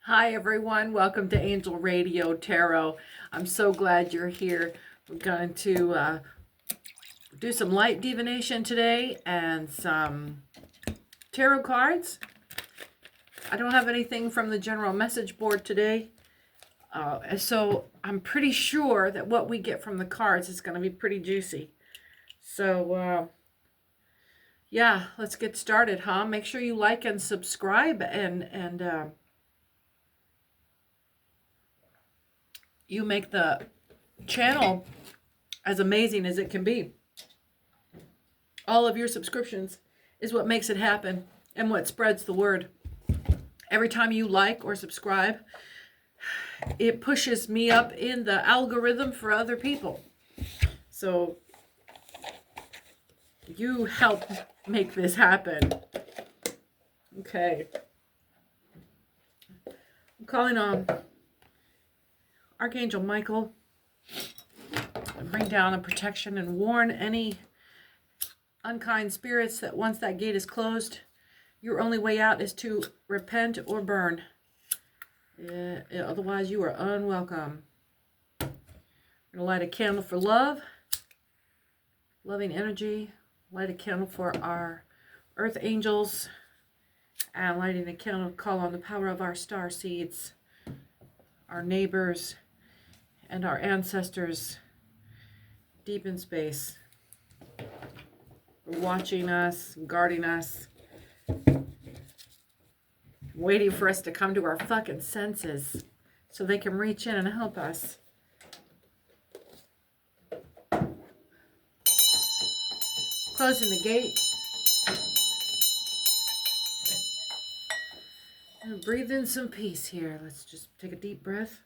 Hi everyone, welcome to Angel Radio Tarot. I'm so glad you're here. We're going to do some light divination today and some tarot cards. I don't have anything from the general message board today, so I'm pretty sure that what we get from the cards is going to be pretty juicy. So yeah, let's get started, huh? Make sure you like and subscribe and you make the channel as amazing as it can be. All of your subscriptions is what makes it happen and what spreads the word. Every time you like or subscribe, it pushes me up in the algorithm for other people. So you help make this happen. Okay. I'm calling on Archangel Michael to bring down a protection and warn any unkind spirits that once that gate is closed, your only way out is to repent or burn. Otherwise, you are unwelcome. I'm going to light a candle for love, loving energy, light a candle for our earth angels, and lighting a candle to call on the power of our star seeds, our neighbors, and our ancestors deep in space, watching us, guarding us, waiting for us to come to our fucking senses so they can reach in and help us. Closing the gate. And breathe in some peace here. Let's just take a deep breath.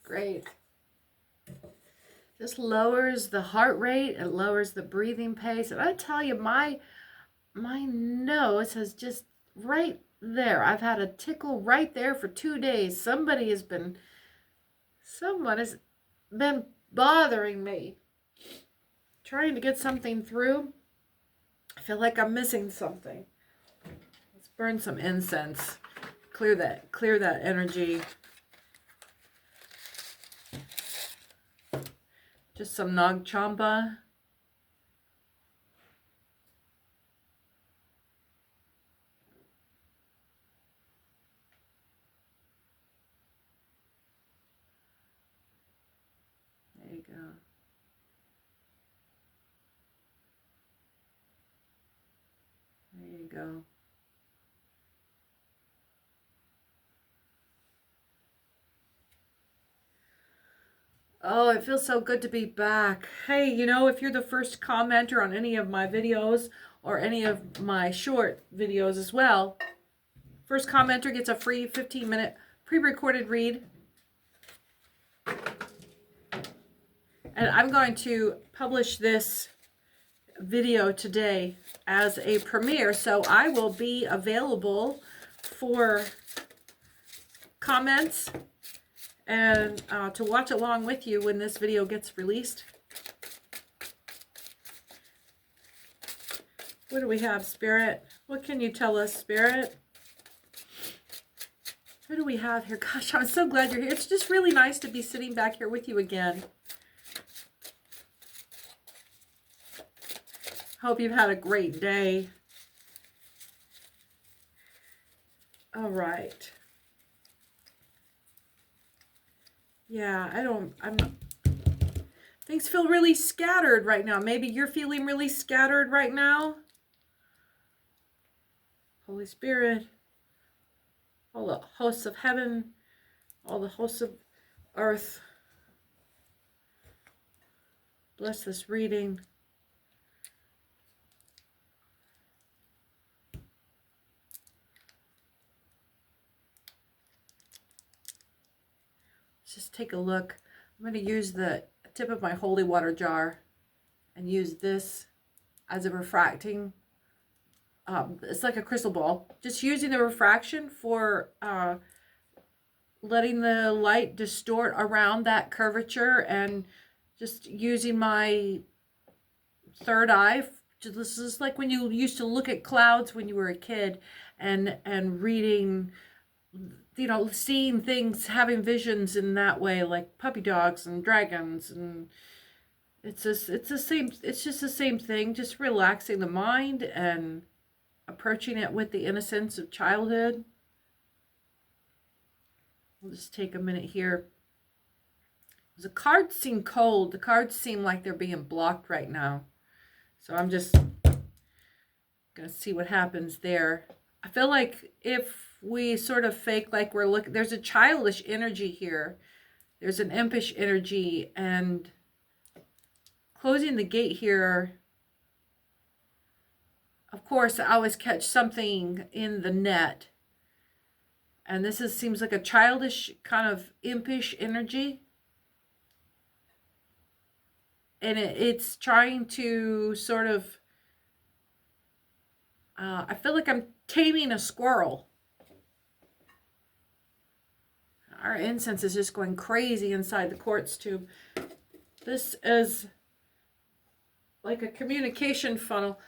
Great. This lowers the heart rate, it lowers the breathing pace. And I tell you, my nose has just right there. I've had a tickle right there for 2 days. Someone has been bothering me, trying to get something through. I feel like I'm missing something. Let's burn some incense. Clear that energy. Just some Nag Champa. There you go. There you go. Oh, it feels so good to be back. Hey, you know, if you're the first commenter on any of my videos or any of my short videos as well, first commenter gets a free 15-minute pre-recorded read. And I'm going to publish this video today as a premiere, so I will be available for comments and to watch along with you when this video gets released. What do we have, Spirit? What can you tell us, Spirit? What do we have here? Gosh, I'm so glad you're here. It's just really nice to be sitting back here with you again. Hope you've had a great day. All right. Yeah, things feel really scattered right now. Maybe you're feeling really scattered right now. Holy Spirit, all the hosts of heaven, all the hosts of earth, bless this reading. Just take a look. I'm going to use the tip of my holy water jar and use this as a refracting. It's like a crystal ball. Just using the refraction for letting the light distort around that curvature, and just using my third eye. This is like when you used to look at clouds when you were a kid, and reading, you know, seeing things, having visions in that way, like puppy dogs and dragons, and it's just the same thing, just relaxing the mind and approaching it with the innocence of childhood. We'll just take a minute here. The cards seem cold. The cards seem like they're being blocked right now. So I'm just going to see what happens there. I feel like if we sort of fake like we're looking, there's a childish energy here. There's an impish energy, and closing the gate here. Of course, I always catch something in the net. And this seems like a childish, kind of impish energy. And it's trying to sort of, I feel like I'm taming a squirrel. Our incense is just going crazy inside the quartz tube. This is like a communication funnel.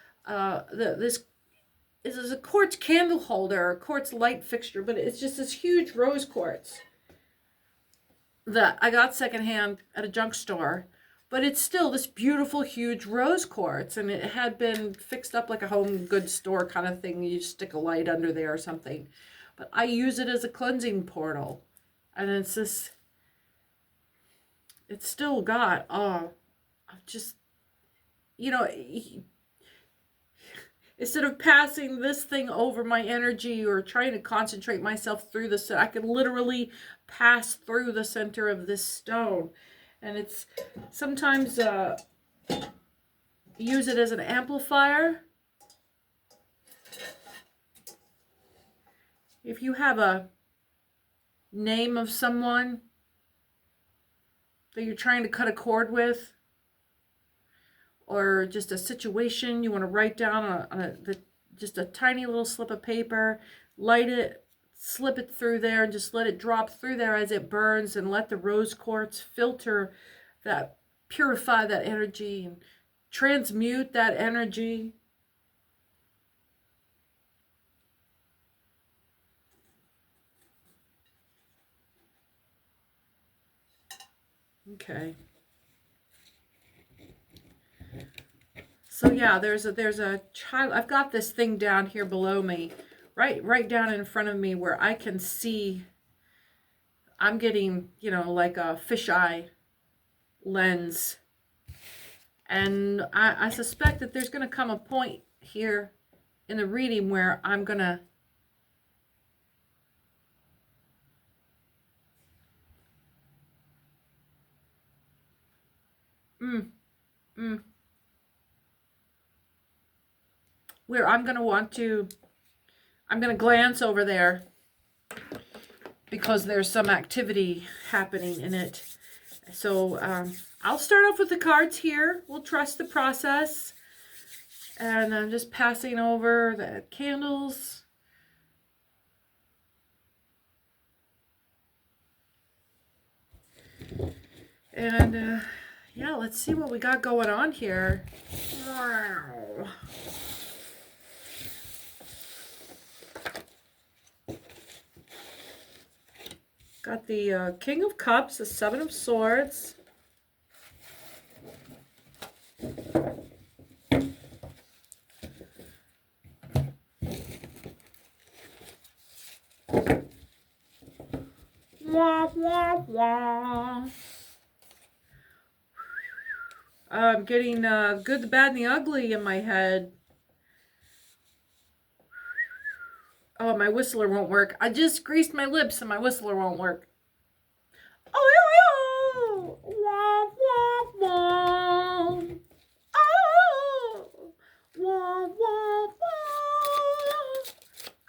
This is a quartz candle holder, a quartz light fixture, but it's just this huge rose quartz that I got secondhand at a junk store. But it's still this beautiful, huge rose quartz, and it had been fixed up like a home goods store kind of thing. You stick a light under there or something. But I use it as a cleansing portal. And it's this, it's still got, I've just, you know, instead of passing this thing over my energy or trying to concentrate myself through the, I could literally pass through the center of this stone. And it's sometimes use it as an amplifier. If you have a name of someone that you're trying to cut a cord with, or just a situation you want to write down on just a tiny little slip of paper, light it, slip it through there, and just let it drop through there as it burns, and let the rose quartz filter that, purify that energy, and transmute that energy. Okay. So yeah, there's a child. I've got this thing down here below me, right down in front of me, where I can see. I'm getting, you know, like a fisheye lens, and I suspect that there's going to come a point here in the reading where I'm gonna where I'm going to want to, I'm going to glance over there because there's some activity happening in it. So I'll start off with the cards here. We'll trust the process. And I'm just passing over the candles. And yeah, let's see what we got going on here. Wow. Got the King of Cups, the Seven of Swords. Wah, wah, wah. I'm getting good, the bad, and the ugly in my head. Oh, my whistler won't work. I just greased my lips and my whistler won't work. Oh, wah, wah, wah. Oh, wah, wah, wah.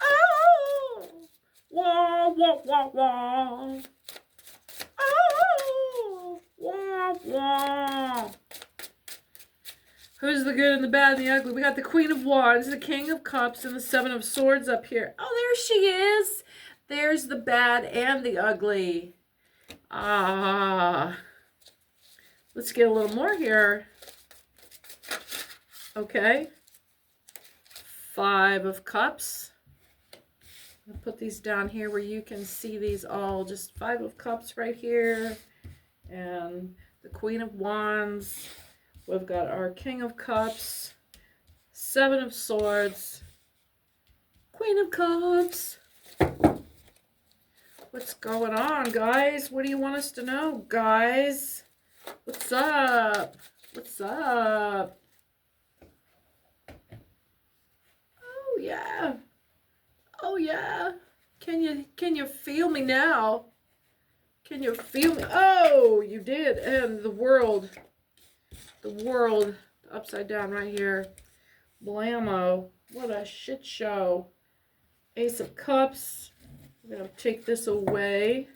Oh, wah, wah, wah, wah. Oh. Who's the good and the bad and the ugly? We got the Queen of Wands, the King of Cups, and the Seven of Swords up here. Oh, there she is. There's the bad and the ugly. Ah. Let's get a little more here. Okay. Five of Cups. I'll put these down here where you can see these all. Just Five of Cups right here. And the Queen of Wands. We've got our King of Cups. Seven of Swords. Queen of Cups. What's going on, guys? What do you want us to know, guys? What's up? What's up? Oh, yeah. Oh, yeah. Can you feel me now? Can you feel me? Oh, you did. And the world, upside down right here. Blammo. What a shit show. Ace of Cups. I'm going to take this away.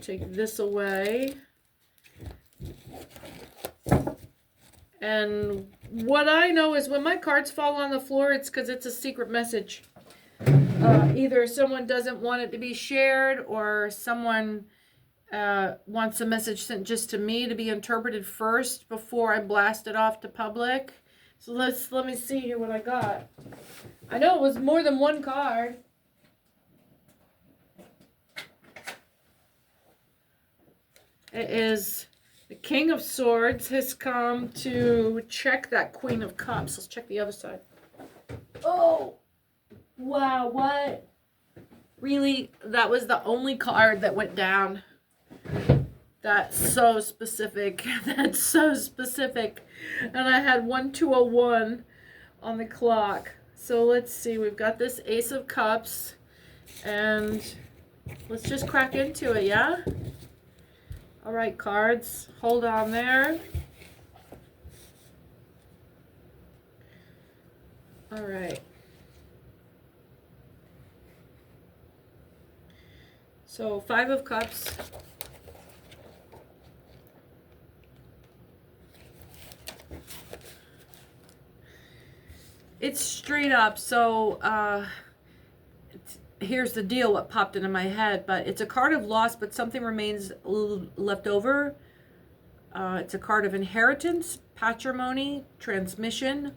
Take this away. And what I know is when my cards fall on the floor, it's because it's a secret message. Either someone doesn't want it to be shared, or someone wants a message sent just to me to be interpreted first before I blast it off to public. So let me see here what I got. I know it was more than one card. It is the King of Swords has come to check that Queen of Cups. Let's check the other side. Oh, wow, what? Really? That was the only card that went down. That's so specific. That's so specific. And I had 1201 on the clock. So let's see. We've got this Ace of Cups. And let's just crack into it, yeah? All right, cards. Hold on there. All right. So, Five of Cups. It's straight up. So, here's the deal, what popped into my head. But it's a card of loss, but something remains left over. It's a card of inheritance, patrimony, transmission.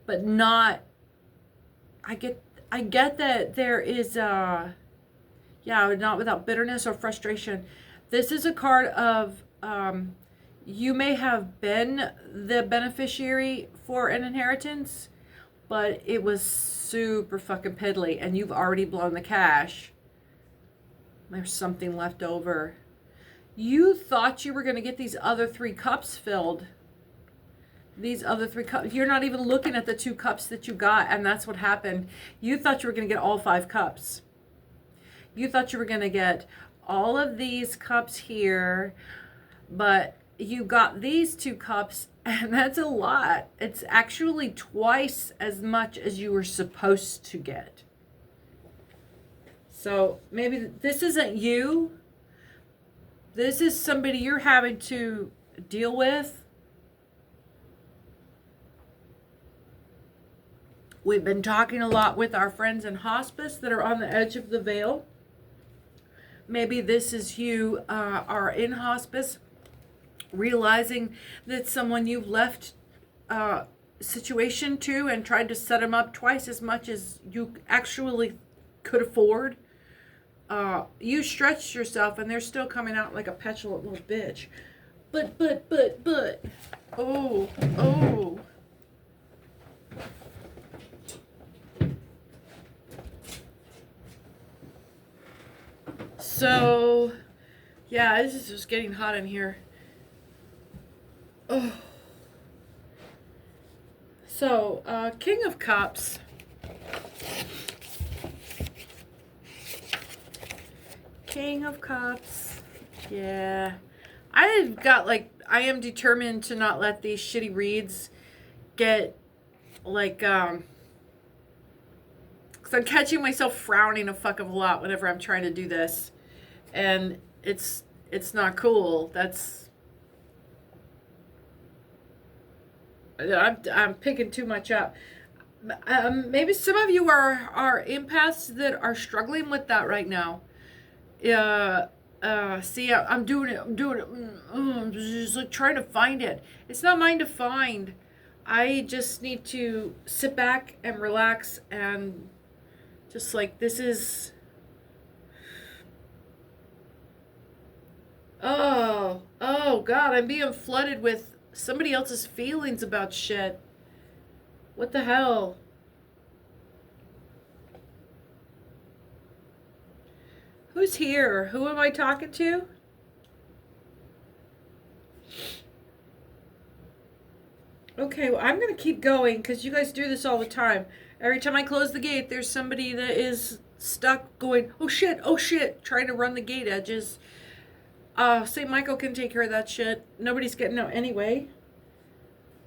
But not... I get that there is... yeah, not without bitterness or frustration. This is a card of, you may have been the beneficiary for an inheritance, but it was super fucking piddly, and you've already blown the cash. There's something left over. You thought you were going to get these other 3 cups filled. These other 3 cups. You're not even looking at the 2 cups that you got, and that's what happened. You thought you were going to get all 5 cups. You thought you were going to get all of these cups here, but you got these 2 cups, and that's a lot. It's actually twice as much as you were supposed to get. So maybe this isn't you. This is somebody you're having to deal with. We've been talking a lot with our friends in hospice that are on the edge of the veil. Maybe this is you are in hospice, realizing that someone you've left situation to and tried to set them up twice as much as you actually could afford. You stretched yourself, and they're still coming out like a petulant little bitch. But. Oh. So, yeah, this is just getting hot in here. Oh. So, King of Cups. King of Cups. Yeah. I am determined to not let these shitty reads get, because I'm catching myself frowning a fuck of a lot whenever I'm trying to do this. And it's not cool. I'm picking too much up. Maybe some of you are empaths that are struggling with that right now. See, I'm doing it. I'm doing it. I'm just like trying to find it. It's not mine to find. I just need to sit back and relax and just like this is. Oh God, I'm being flooded with somebody else's feelings about shit. What the hell? Who's here? Who am I talking to? Okay, well, I'm going to keep going because you guys do this all the time. Every time I close the gate, there's somebody that is stuck going, oh shit, trying to run the gate edges. St. Michael can take care of that shit. Nobody's getting out anyway.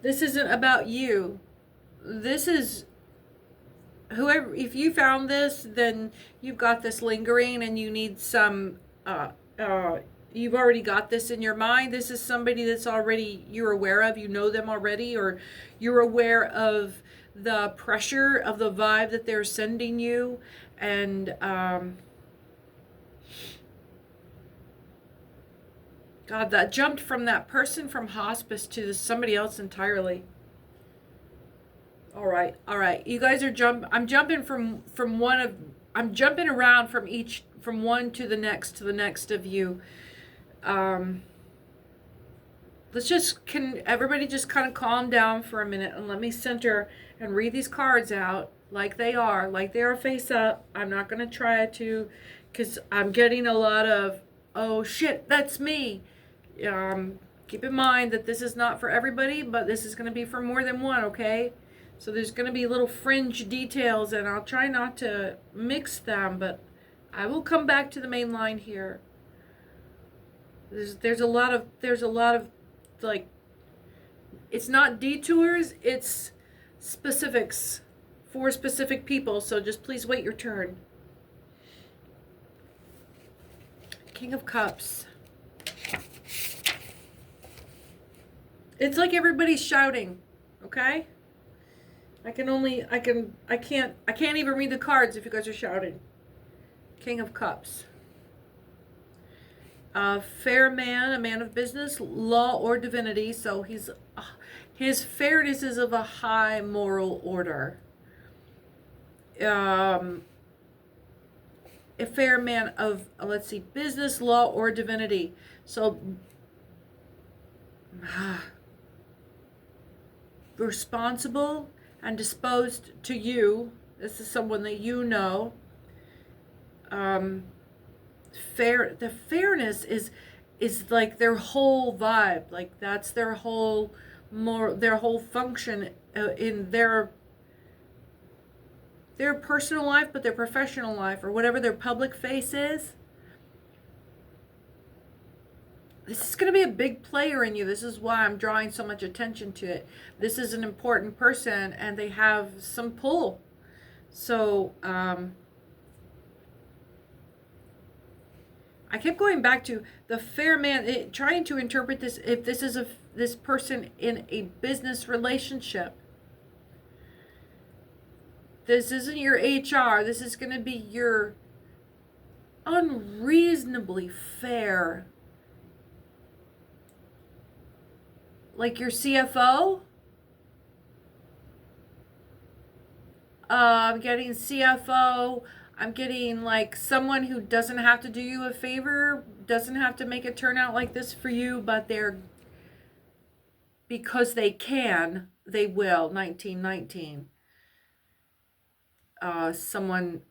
This isn't about you. This is whoever, if you found this, then you've got this lingering and you need some, you've already got this in your mind. This is somebody that's already, you're aware of, you know them already, or you're aware of the pressure of the vibe that they're sending you. And, God, that jumped from that person from hospice to somebody else entirely. All right. You guys are I'm jumping from one of. I'm jumping around from one to the next of you. Can everybody just kind of calm down for a minute and let me center and read these cards out like they are face up. I'm not gonna try to, because I'm getting a lot of, oh shit, that's me. Keep in mind that this is not for everybody, but this is going to be for more than one, okay? So there's going to be little fringe details, and I'll try not to mix them, but I will come back to the main line here. There's a lot of like, it's not detours, it's specifics for specific people, so just please wait your turn. King of Cups. It's like everybody's shouting, okay? I can't even read the cards if you guys are shouting. King of Cups. Fair man, a man of business, law, or divinity. So his fairness is of a high moral order. A fair man of, let's see, business, law, or divinity. So responsible and disposed to you. This is someone that you know. The fairness is like their whole vibe. Like that's their whole function in their personal life, but their professional life, or whatever their public face is. This is going to be a big player in you. This is why I'm drawing so much attention to it. This is an important person, and they have some pull. So, I kept going back to the fair man, trying to interpret this, if this is this person in a business relationship. This isn't your HR. This is going to be your unreasonably fair, like your CFO. I'm getting CFO. I'm getting like someone who doesn't have to do you a favor, doesn't have to make it turn out like this for you, but because they can, they will. 1919. Someone,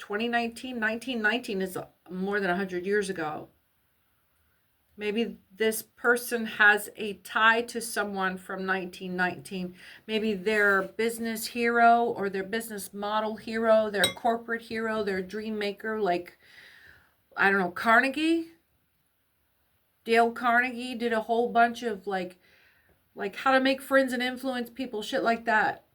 1919 is more than 100 years ago. Maybe this person has a tie to someone from 1919. Maybe their business hero or their business model hero, their corporate hero, their dream maker, like, I don't know, Carnegie. Dale Carnegie did a whole bunch of like how to make friends and influence people, shit like that.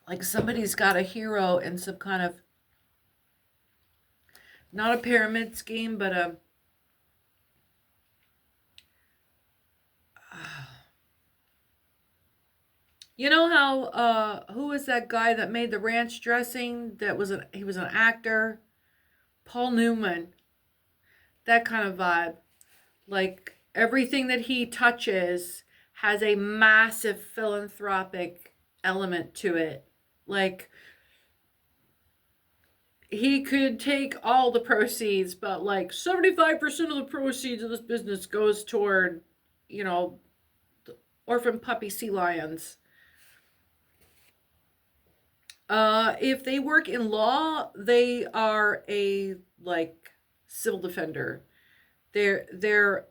Like somebody's got a hero in some kind of, not a pyramid scheme, but You know how who was that guy that made the ranch dressing? He was an actor, Paul Newman. That kind of vibe. Like everything that he touches has a massive philanthropic element to it. Like he could take all the proceeds, but like 75% of the proceeds of this business goes toward, you know, orphan puppy sea lions. If they work in law, they are a like civil defender. Their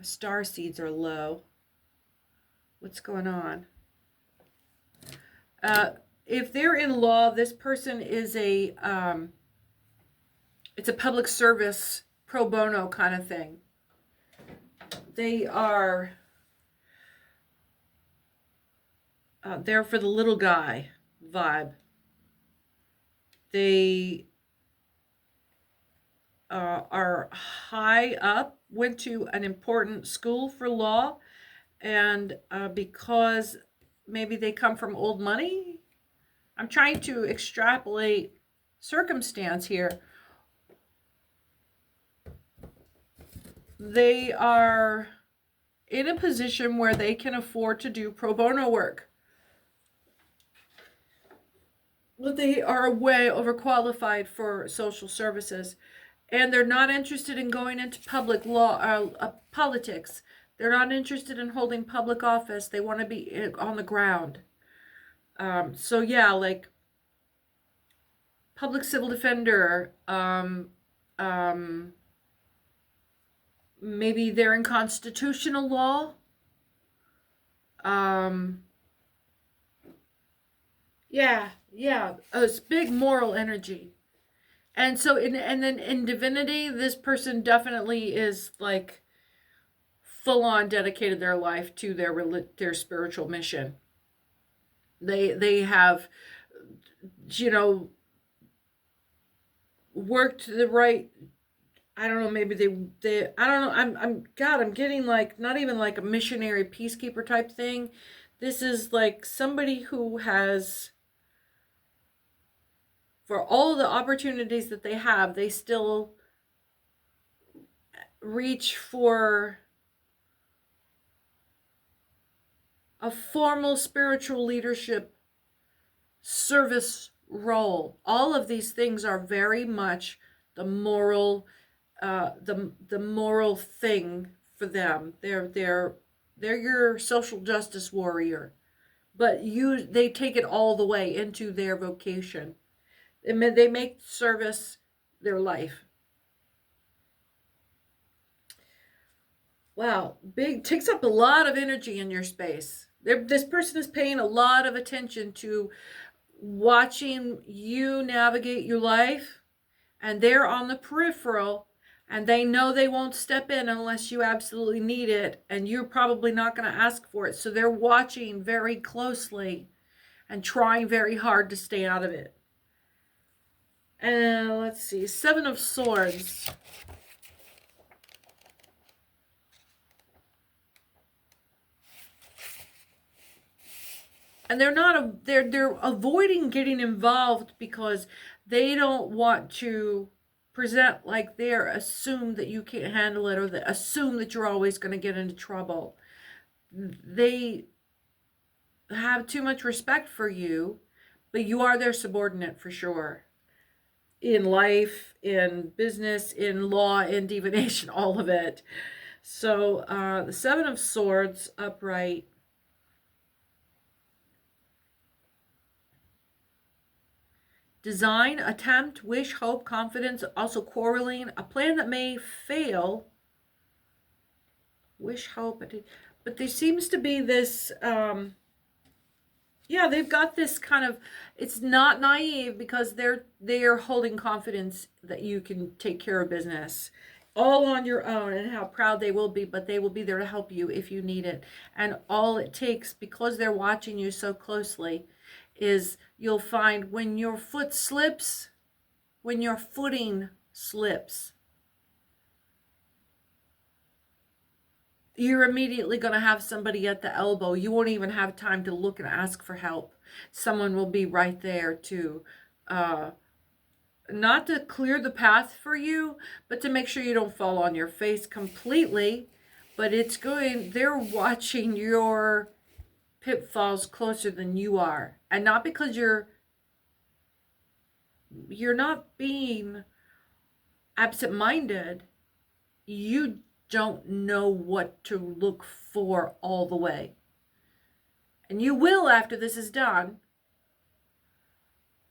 star seeds are low. What's going on? Uh, if they're in law, this person is it's a public service pro bono kind of thing. They are there for the little guy vibe. They are high up, went to an important school for law, and because maybe they come from old money, I'm trying to extrapolate circumstance here. They are in a position where they can afford to do pro bono work. But they are way overqualified for social services. And they're not interested in going into public law, politics. They're not interested in holding public office. They want to be on the ground. So yeah, like public civil defender. Maybe they're in constitutional law. Yeah, it's big moral energy. And so and then in divinity, this person definitely is like full on dedicated their life to their spiritual mission. They have, you know, worked the right, I don't know, maybe they I don't know, I'm getting like not even like a missionary peacekeeper type thing. This is like somebody who has, for all the opportunities that they have, they still reach for a formal spiritual leadership service role. All of these things are very much the moral, the moral thing for them. They're your social justice warrior, but they take it all the way into their vocation. They make service their life. Wow, big, takes up a lot of energy in your space. This person is paying a lot of attention to watching you navigate your life, and they're on the peripheral, and they know they won't step in unless you absolutely need it, and you're probably not going to ask for it. So they're watching very closely and trying very hard to stay out of it. And let's see, Seven of Swords. And they're avoiding getting involved because they don't want to present like they're assumed that you can't handle it, or that assume that you're always going to get into trouble. They have too much respect for you, but you are their subordinate for sure. In life, in business, in law, in divination, all of it. So the Seven of Swords upright. Design, attempt, wish, hope, confidence, also quarreling, a plan that may fail. Wish, hope, but there seems to be this, yeah, they've got this kind of, it's not naive because they're holding confidence that you can take care of business all on your own, and how proud they will be, but they will be there to help you if you need it. And all it takes, because they're watching you so closely, is you'll find when your foot slips, when your footing slips, you're immediately going to have somebody at the elbow. You won't even have time to look and ask for help. Someone will be right there to, not to clear the path for you, but to make sure you don't fall on your face completely. But they're watching your pitfalls closer than you are. And not because you're not being absent-minded. You don't know what to look for all the way. And you will after this is done.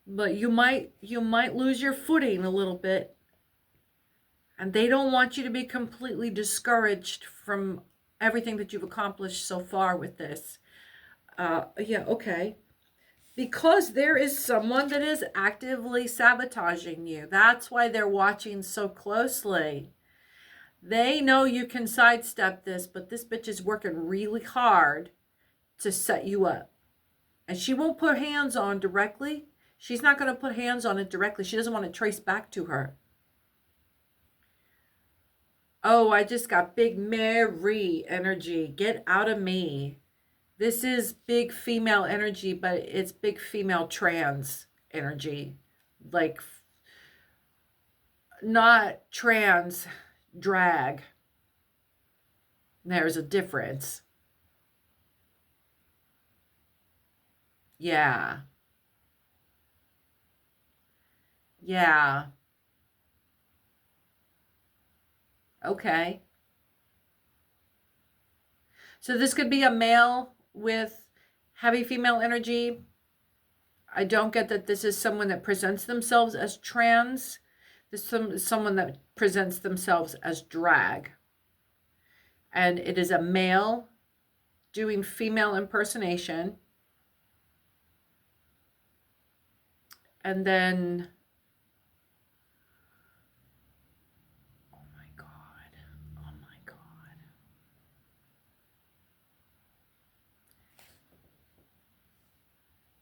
But you might lose your footing a little bit. And they don't want you to be completely discouraged from everything that you've accomplished so far with this. Yeah, okay. Because there is someone that is actively sabotaging you. That's why they're watching so closely. They know you can sidestep this, but this bitch is working really hard to set you up. And she won't put hands on directly. She's not going to put hands on it directly. She doesn't want to trace back to her. Oh, I just got big Mary energy. Get out of me. This is big female energy, but it's big female trans energy. Like, not trans drag. There's a difference. Yeah. Yeah. Okay. So this could be a male with heavy female energy. I don't get that this is someone that presents themselves as trans. This is someone that presents themselves as drag. And it is a male doing female impersonation. And then, oh my God.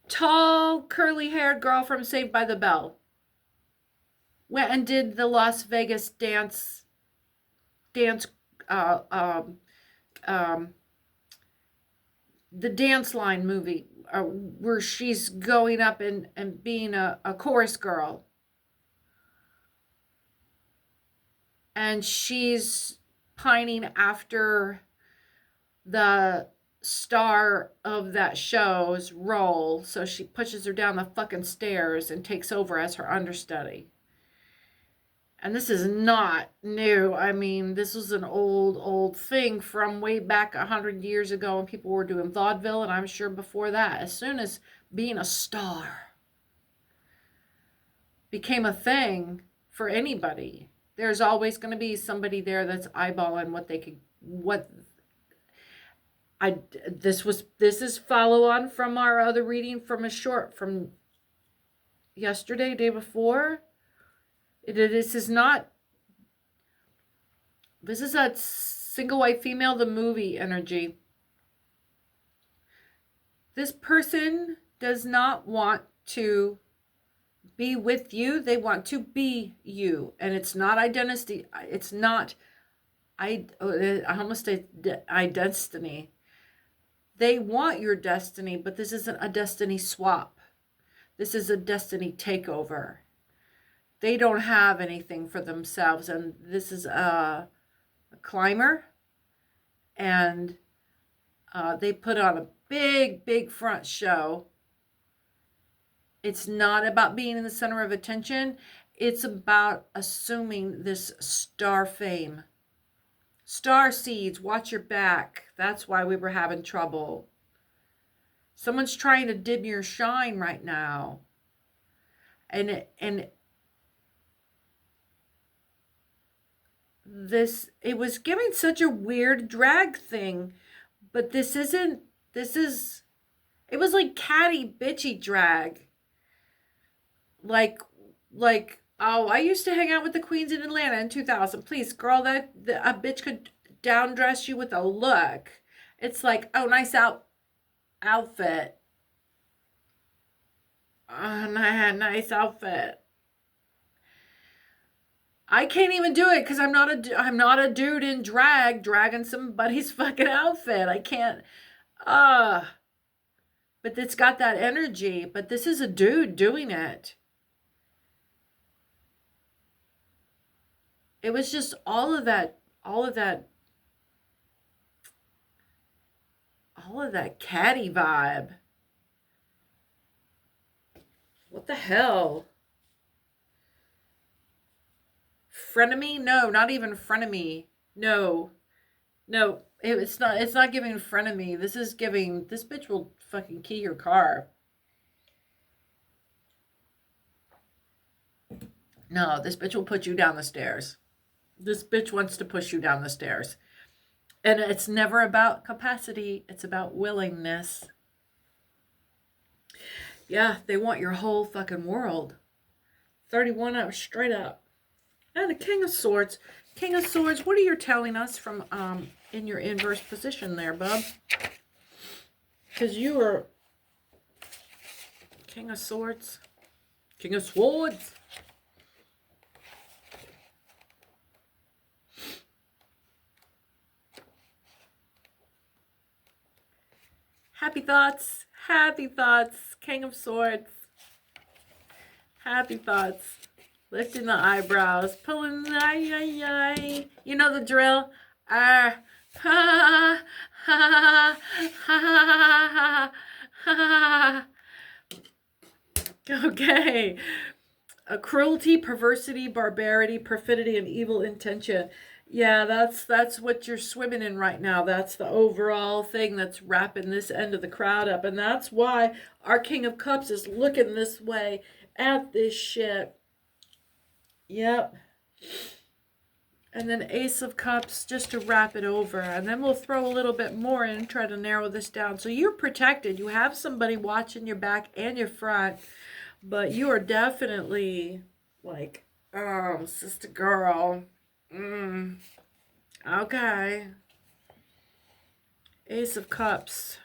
Tall, curly-haired girl from Saved by the Bell went and did the Las Vegas dance, uh, um, um, the Dance Line movie, where she's going up and being a chorus girl. And she's pining after the star of that show's role, so she pushes her down the fucking stairs and takes over as her understudy. And this is not new. I mean, this was an old thing from way back 100 years ago when people were doing vaudeville, and I'm sure before that. As soon as being a star became a thing for anybody, there's always going to be somebody there that's eyeballing this is follow on from our other reading from a short from yesterday, day before. This is a single white female, the movie energy. This person does not want to be with you. They want to be you. And it's not identity. It's not, I almost say destiny. They want your destiny, but this isn't a destiny swap. This is a destiny takeover. They don't have anything for themselves. And this is a climber. And they put on a big front show. It's not about being in the center of attention. It's about assuming this star fame. Star seeds, watch your back. That's why we were having trouble. Someone's trying to dim your shine right now. And it was giving such a weird drag thing, but it was like catty, bitchy drag. Like, oh, I used to hang out with the queens in Atlanta in 2000. Please, girl, a bitch could down dress you with a look. It's like, oh, nice outfit. Nice outfit. I can't even do it because I'm not a dude in drag dragging somebody's fucking outfit. I can't. But it's got that energy. But this is a dude doing it. It was just all of that catty vibe. What the hell? Frenemy? No, not even frenemy. No. No, it's not giving frenemy. This is giving, this bitch will fucking key your car. No, this bitch will put you down the stairs. This bitch wants to push you down the stairs. And it's never about capacity. It's about willingness. Yeah, they want your whole fucking world. 31 hours straight up. And the King of Swords. King of Swords, what are you telling us from in your inverse position there, bub? Because you are King of Swords. King of Swords. Happy thoughts. Happy thoughts. King of Swords. Happy thoughts. Lifting the eyebrows. Pulling the eye. You know the drill. Ha ha ha ha ha. Okay. A cruelty, perversity, barbarity, perfidy, and evil intention. Yeah, that's what you're swimming in right now. That's the overall thing that's wrapping this end of the crowd up. And that's why our King of Cups is looking this way at this shit. Yep. And then Ace of Cups just to wrap it over. And then we'll throw a little bit more in and try to narrow this down. So you're protected. You have somebody watching your back and your front. But you are definitely like, oh, sister girl. Okay. Ace of Cups.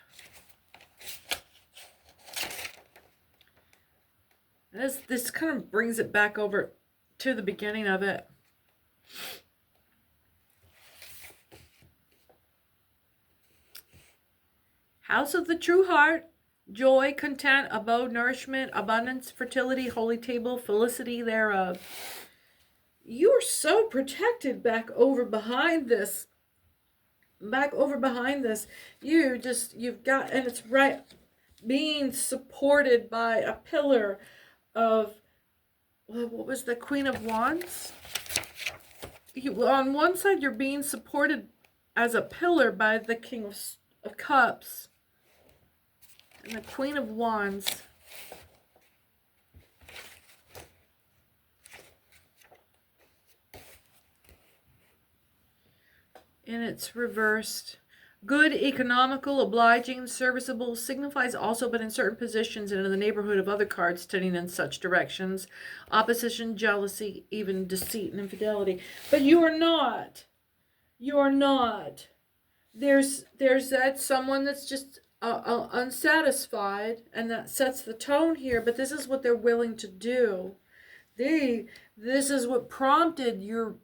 This kind of brings it back over to the beginning of it. House of the true heart. Joy, content, abode, nourishment, abundance, fertility, holy table, felicity thereof. You're so protected back over behind this. Back over behind this. You've got, and it's right, being supported by a pillar of, what was the Queen of Wands? On one side, you're being supported as a pillar by the King of Cups. And the Queen of Wands. And it's reversed. Good, economical, obliging, serviceable signifies also, but in certain positions and in the neighborhood of other cards tending in such directions. Opposition, jealousy, even deceit and infidelity. But you are not. You are not. There's that someone that's just unsatisfied, and that sets the tone here. But this is what they're willing to do. This is what prompted your.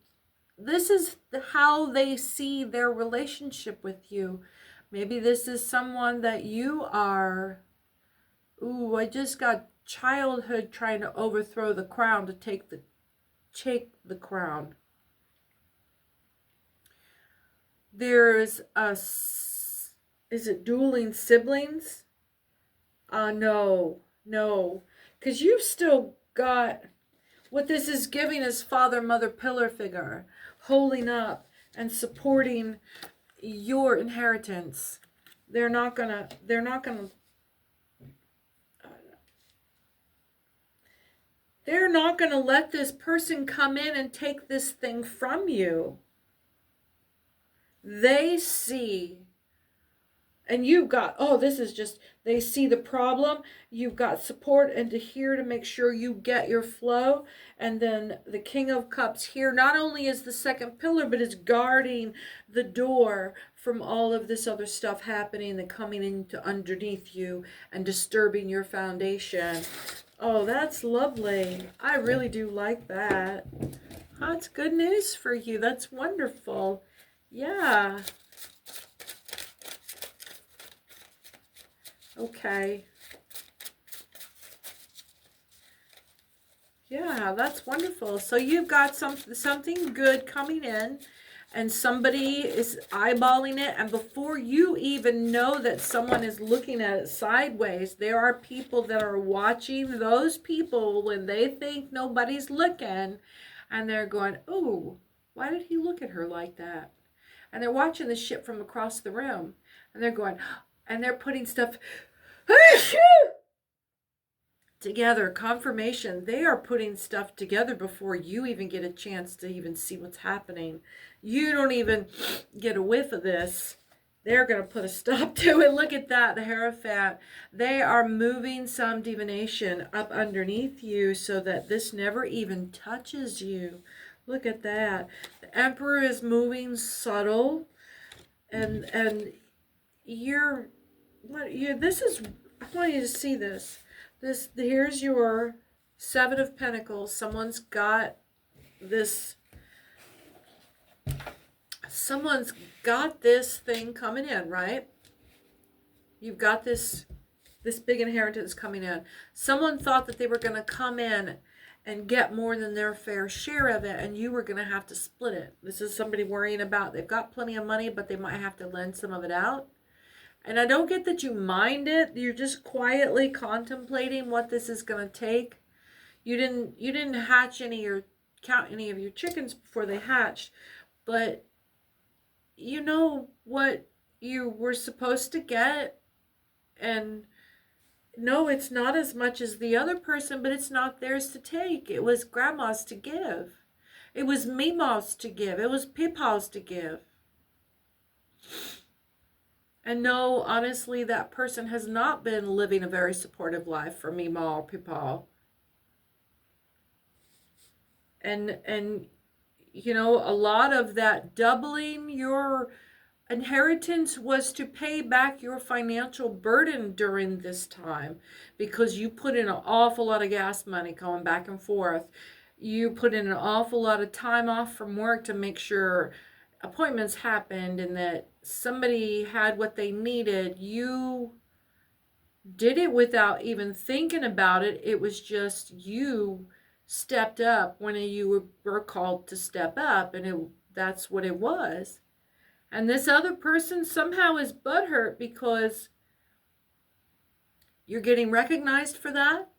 This is how they see their relationship with you. Maybe this is someone that you are. Ooh, I just got childhood trying to overthrow the crown to take the crown. There's a. Is it dueling siblings? No. Because you've still got, what this is giving is father, mother, pillar figure, holding up and supporting your inheritance. They're not gonna let this person come in and take this thing from you. They see. And you've got, this is just, they see the problem. You've got support and to here to make sure you get your flow. And then the King of Cups here not only is the second pillar, but is guarding the door from all of this other stuff happening and coming into underneath you and disturbing your foundation. Oh, that's lovely. I really do like that. That's good news for you. That's wonderful. Yeah. Okay. Yeah, that's wonderful. So you've got something good coming in, and somebody is eyeballing it, and before you even know that someone is looking at it sideways, there are people that are watching those people when they think nobody's looking, and they're going, "Oh, why did he look at her like that?" And they're watching the shit from across the room, and they're going, and they're putting stuff together, confirmation. They are putting stuff together before you even get a chance to even see what's happening. You don't even get a whiff of this. They're going to put a stop to it. Look at that, the Hierophant. They are moving some divination up underneath you so that this never even touches you. Look at that. The Emperor is moving subtle, and you're what you this is I want you to see this. Here's your Seven of Pentacles. Someone's got this thing coming in, right? You've got this big inheritance coming in. Someone thought that they were going to come in and get more than their fair share of it, and you were going to have to split it. This is somebody worrying about, they've got plenty of money, but they might have to lend some of it out. And I don't get that you mind it. You're just quietly contemplating what this is going to take. You didn't hatch count any of your chickens before they hatched, but you know what you were supposed to get. And no, it's not as much as the other person, but it's not theirs to take. It was grandma's to give. It was Mima's to give. It was Pipa's to give. And no, honestly, that person has not been living a very supportive life for Mima or Pipa. And you know, a lot of that doubling your inheritance was to pay back your financial burden during this time, because you put in an awful lot of gas money going back and forth. You put in an awful lot of time off from work to make sure appointments happened and that somebody had what they needed. You did it without even thinking about it. It was just you stepped up when you were called to step up, and that's what it was. And this other person somehow is butthurt because you're getting recognized for that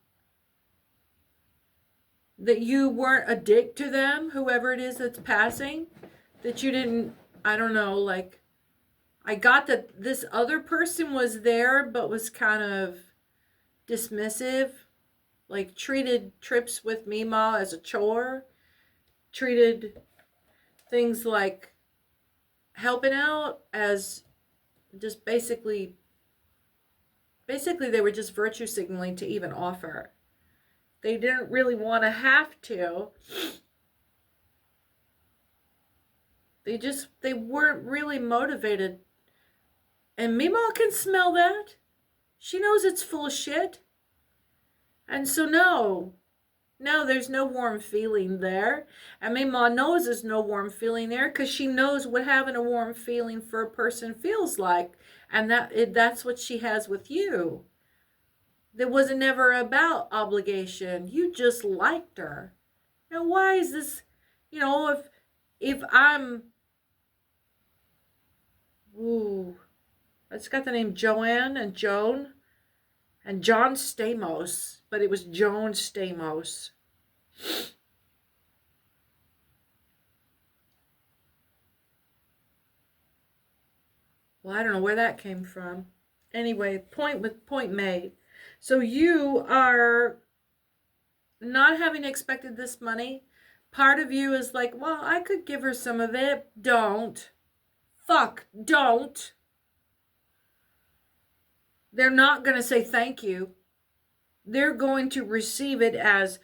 you weren't a dick to them, whoever it is that's passing, that you didn't, I don't know, like, I got that this other person was there but was kind of dismissive, like treated trips with Mima as a chore, treated things like helping out as just basically they were just virtue signaling to even offer. They didn't really want to have to. They weren't really motivated. And Mima can smell that. She knows it's full of shit. And so no, there's no warm feeling there. And Mima knows there's no warm feeling there because she knows what having a warm feeling for a person feels like. And that's what she has with you. It wasn't never about obligation. You just liked her. Now, why is this, you know, if I'm, ooh, it's got the name Joanne and Joan and John Stamos, but it was Joan Stamos. Well, I don't know where that came from. Anyway, point made. So you are not having expected this money. Part of you is like, well, I could give her some of it. Don't. Fuck, don't. They're not going to say thank you. They're going to receive it as,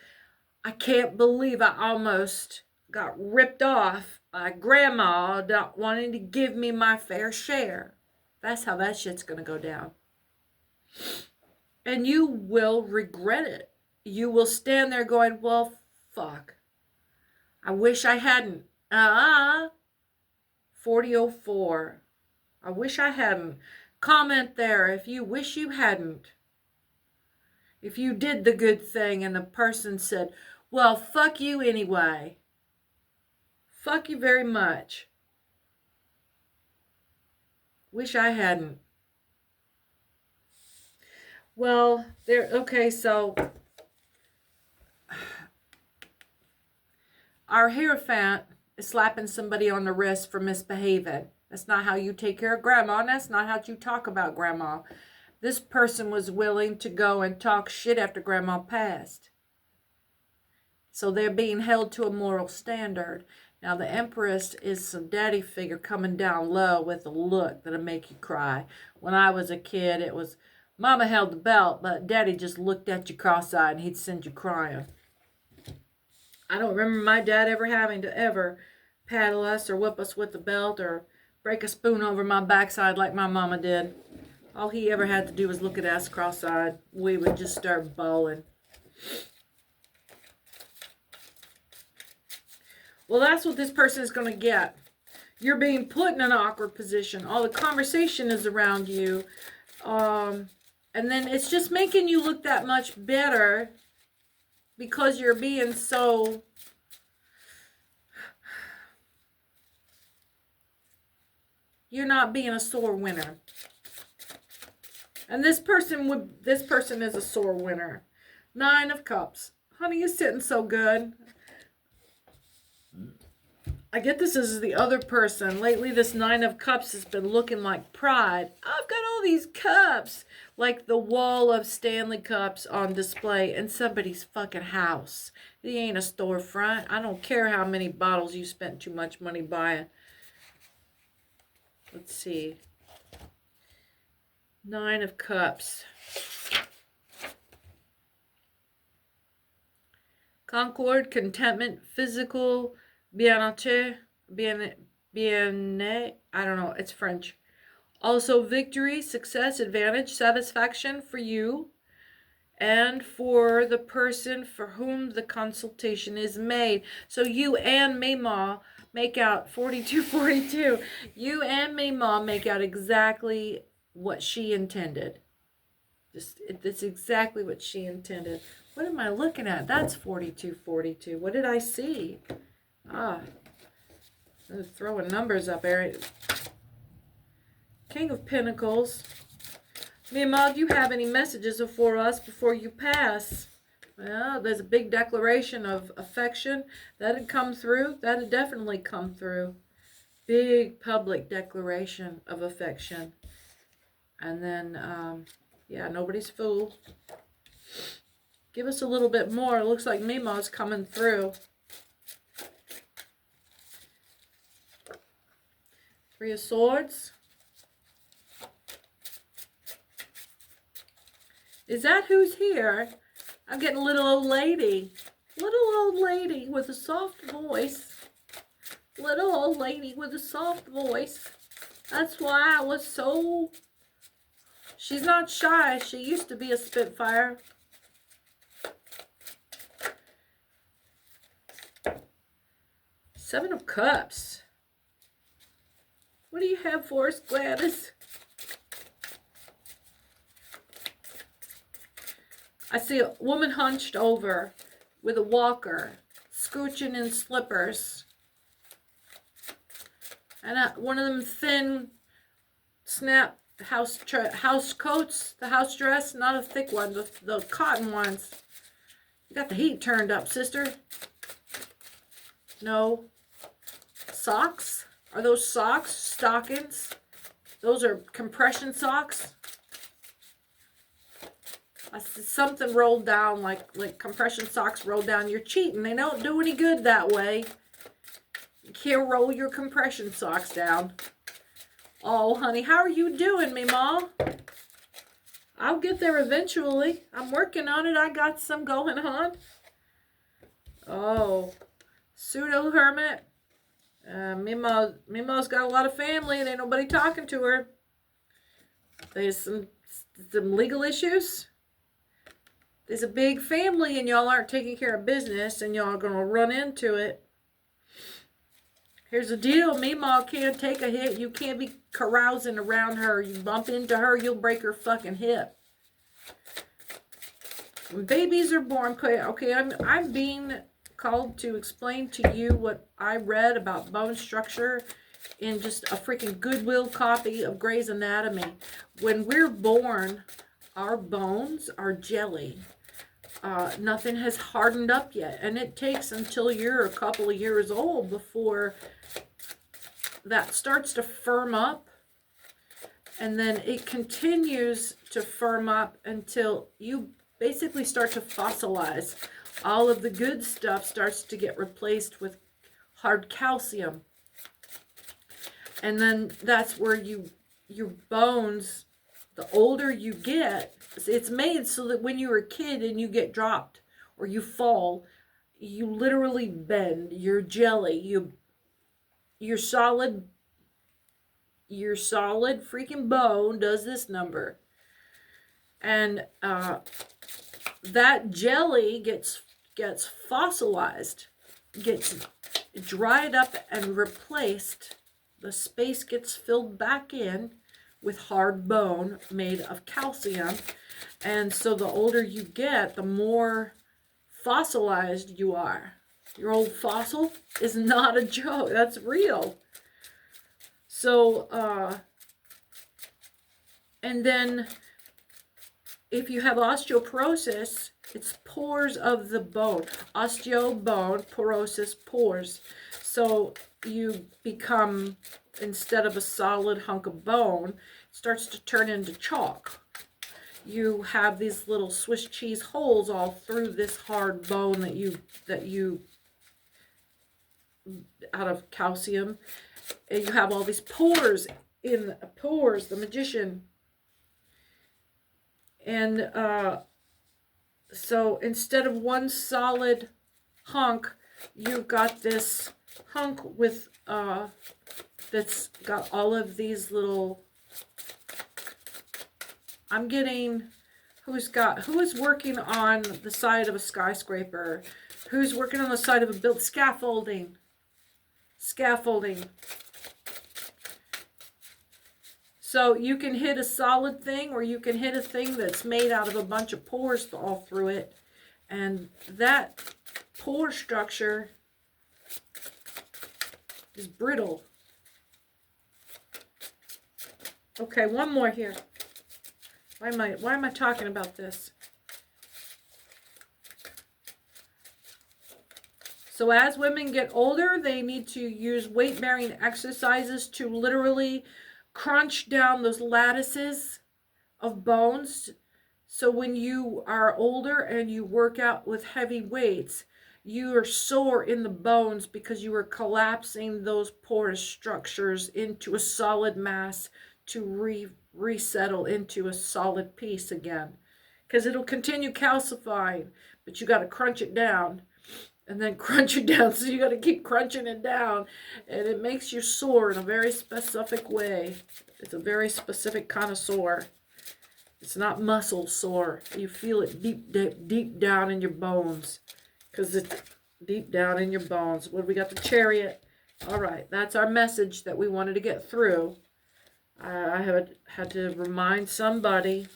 I can't believe I almost got ripped off by grandma not wanting to give me my fair share. That's how that shit's going to go down. And you will regret it. You will stand there going, well, fuck. I wish I hadn't. 4004. I wish I hadn't. Comment there if you wish you hadn't. If you did the good thing and the person said, well, fuck you anyway. Fuck you very much. Wish I hadn't. Well, okay, so our Hierophant is slapping somebody on the wrist for misbehaving. That's not how you take care of grandma, and that's not how you talk about grandma. This person was willing to go and talk shit after grandma passed. So they're being held to a moral standard. Now the Empress is some daddy figure coming down low with a look that'll make you cry. When I was a kid, it was Mama held the belt, but Daddy just looked at you cross-eyed and he'd send you crying. I don't remember my dad ever having to ever paddle us or whip us with the belt or break a spoon over my backside like my mama did. All he ever had to do was look at us cross-eyed. We would just start bawling. Well, that's what this person is going to get. You're being put in an awkward position. All the conversation is around you. And then it's just making you look that much better because you're being so... You're not being a sore winner. And this person is a sore winner. 9 of Cups. Honey, you're sitting so good. I get this as the other person. Lately, this 9 of Cups has been looking like pride. I've got all these cups. Like the wall of Stanley cups on display in somebody's fucking house. It ain't a storefront. I don't care how many bottles you spent too much money buying. Let's see. 9 of Cups. Concord, contentment, physical... Bien-être, I don't know, it's French. Also victory, success, advantage, satisfaction for you and for the person for whom the consultation is made. So you and Mima make out 4242. You and Mima make out exactly what she intended. It's exactly what she intended. What am I looking at? That's 4242. What did I see? I'm throwing numbers up, Eric. King of Pentacles. Mima, do you have any messages for us before you pass? Well, there's a big declaration of affection. That'd come through. That'd definitely come through. Big public declaration of affection. And then, yeah, nobody's fool. Give us a little bit more. It looks like Mima's coming through. 3 of Swords. Is that who's here? I'm getting a little old lady. Little old lady with a soft voice. Little old lady with a soft voice. That's why I was so... She's not shy. She used to be a Spitfire. Seven of Cups. What do you have for us, Gladys? I see a woman hunched over with a walker, scooching in slippers. And one of them thin, snap house coats, the house dress, not a thick one, the cotton ones. You got the heat turned up, sister. No. Socks? Are those socks? Stockings? Those are compression socks? I see something rolled down, like compression socks rolled down. You're cheating. They don't do any good that way. You can't roll your compression socks down. Oh, honey, how are you doing, Mima? I'll get there eventually. I'm working on it. I got some going on. Oh, pseudo hermit. Mima's got a lot of family and ain't nobody talking to her. There's some legal issues. There's a big family and y'all aren't taking care of business and y'all are going to run into it. Here's the deal. Meemaw can't take a hit. You can't be carousing around her. You bump into her, you'll break her fucking hip. When babies are born, okay, I'm being called to explain to you what I read about bone structure in just a freaking Goodwill copy of Grey's Anatomy. When we're born, our bones are jelly. Nothing has hardened up yet, and it takes until you're a couple of years old before that starts to firm up, and then it continues to firm up until you basically start to fossilize. All of the good stuff starts to get replaced with hard calcium, and then that's where your bones, the older you get, it's made so that when you're a kid and you get dropped or you fall, you literally bend. You're jelly. Your solid freaking bone does this number. And that jelly gets fossilized, gets dried up and replaced. The space gets filled back in with hard bone made of calcium. And so the older you get, the more fossilized you are. Your old fossil is not a joke. That's real. So, and then if you have osteoporosis, it's pores of the bone. Osteo, bone, porosis, pores. So you become, instead of a solid hunk of bone, it starts to turn into chalk. You have these little Swiss cheese holes all through this hard bone that you out of calcium. And you have all these pores in the pores, the magician. And so instead of one solid hunk, you've got this hunk with that's got all of these little. I'm getting who is working on the side of a skyscraper, who's working on the side of a built scaffolding. So you can hit a solid thing, or you can hit a thing that's made out of a bunch of pores all through it. And that pore structure is brittle. Okay, one more here. Why am I talking about this? So as women get older, they need to use weight-bearing exercises to literally crunch down those lattices of bones. So when you are older and you work out with heavy weights, you are sore in the bones because you are collapsing those porous structures into a solid mass to resettle into a solid piece again. Because it'll continue calcifying, but you got to crunch it down. And then crunch it down, so you got to keep crunching it down, and it makes you sore in a very specific way. It's a very specific kind of sore. It's not muscle sore. You feel it deep down in your bones, because it's deep down in your bones. What we got? The Chariot. All right, that's our message that we wanted to get through. I have had to remind somebody.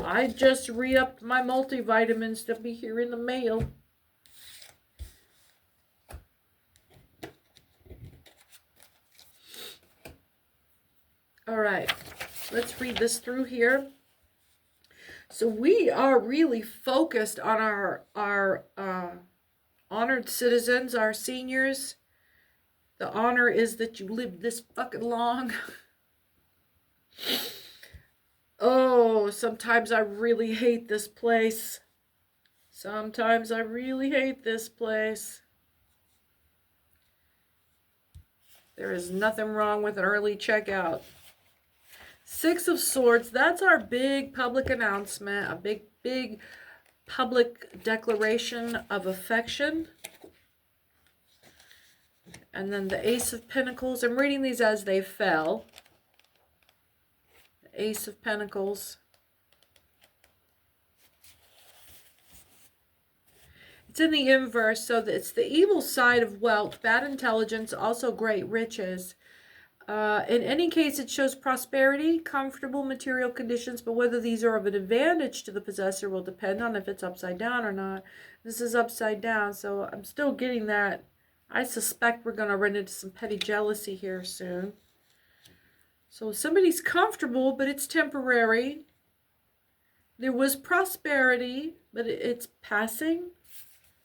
I just re-upped my multivitamins to be here in the mail. All right, let's read this through here. So we are really focused on our honored citizens, our seniors. The honor is that you lived this fucking long. Oh, sometimes I really hate this place. Sometimes I really hate this place. There is nothing wrong with an early checkout. Six of Swords, that's our big public announcement, a big public declaration of affection. And then the Ace of Pentacles, I'm reading these as they fell. The Ace of Pentacles. It's in the inverse, so it's the evil side of wealth, bad intelligence, also great riches. In any case, it shows prosperity, comfortable material conditions, but whether these are of an advantage to the possessor will depend on if it's upside down or not. This is upside down, so I'm still getting that. I suspect we're going to run into some petty jealousy here soon. So somebody's comfortable, but it's temporary. There was prosperity, but it's passing.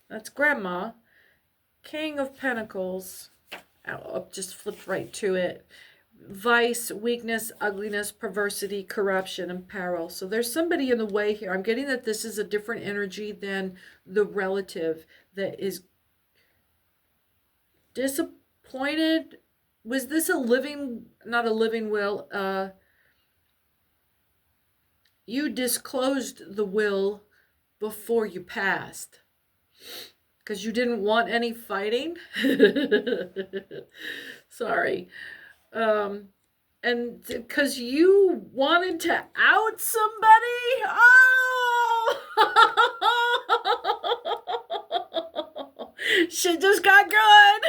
That's Grandma. King of Pentacles. I'll just flip right to it. Vice, weakness, ugliness, perversity, corruption, and peril. So there's somebody in the way here. I'm getting that this is a different energy than the relative that is disappointed. Was this a living, not a living will? You disclosed the will before you passed. Because you didn't want any fighting? Sorry. And because you wanted to out somebody? Oh! Shit just got good.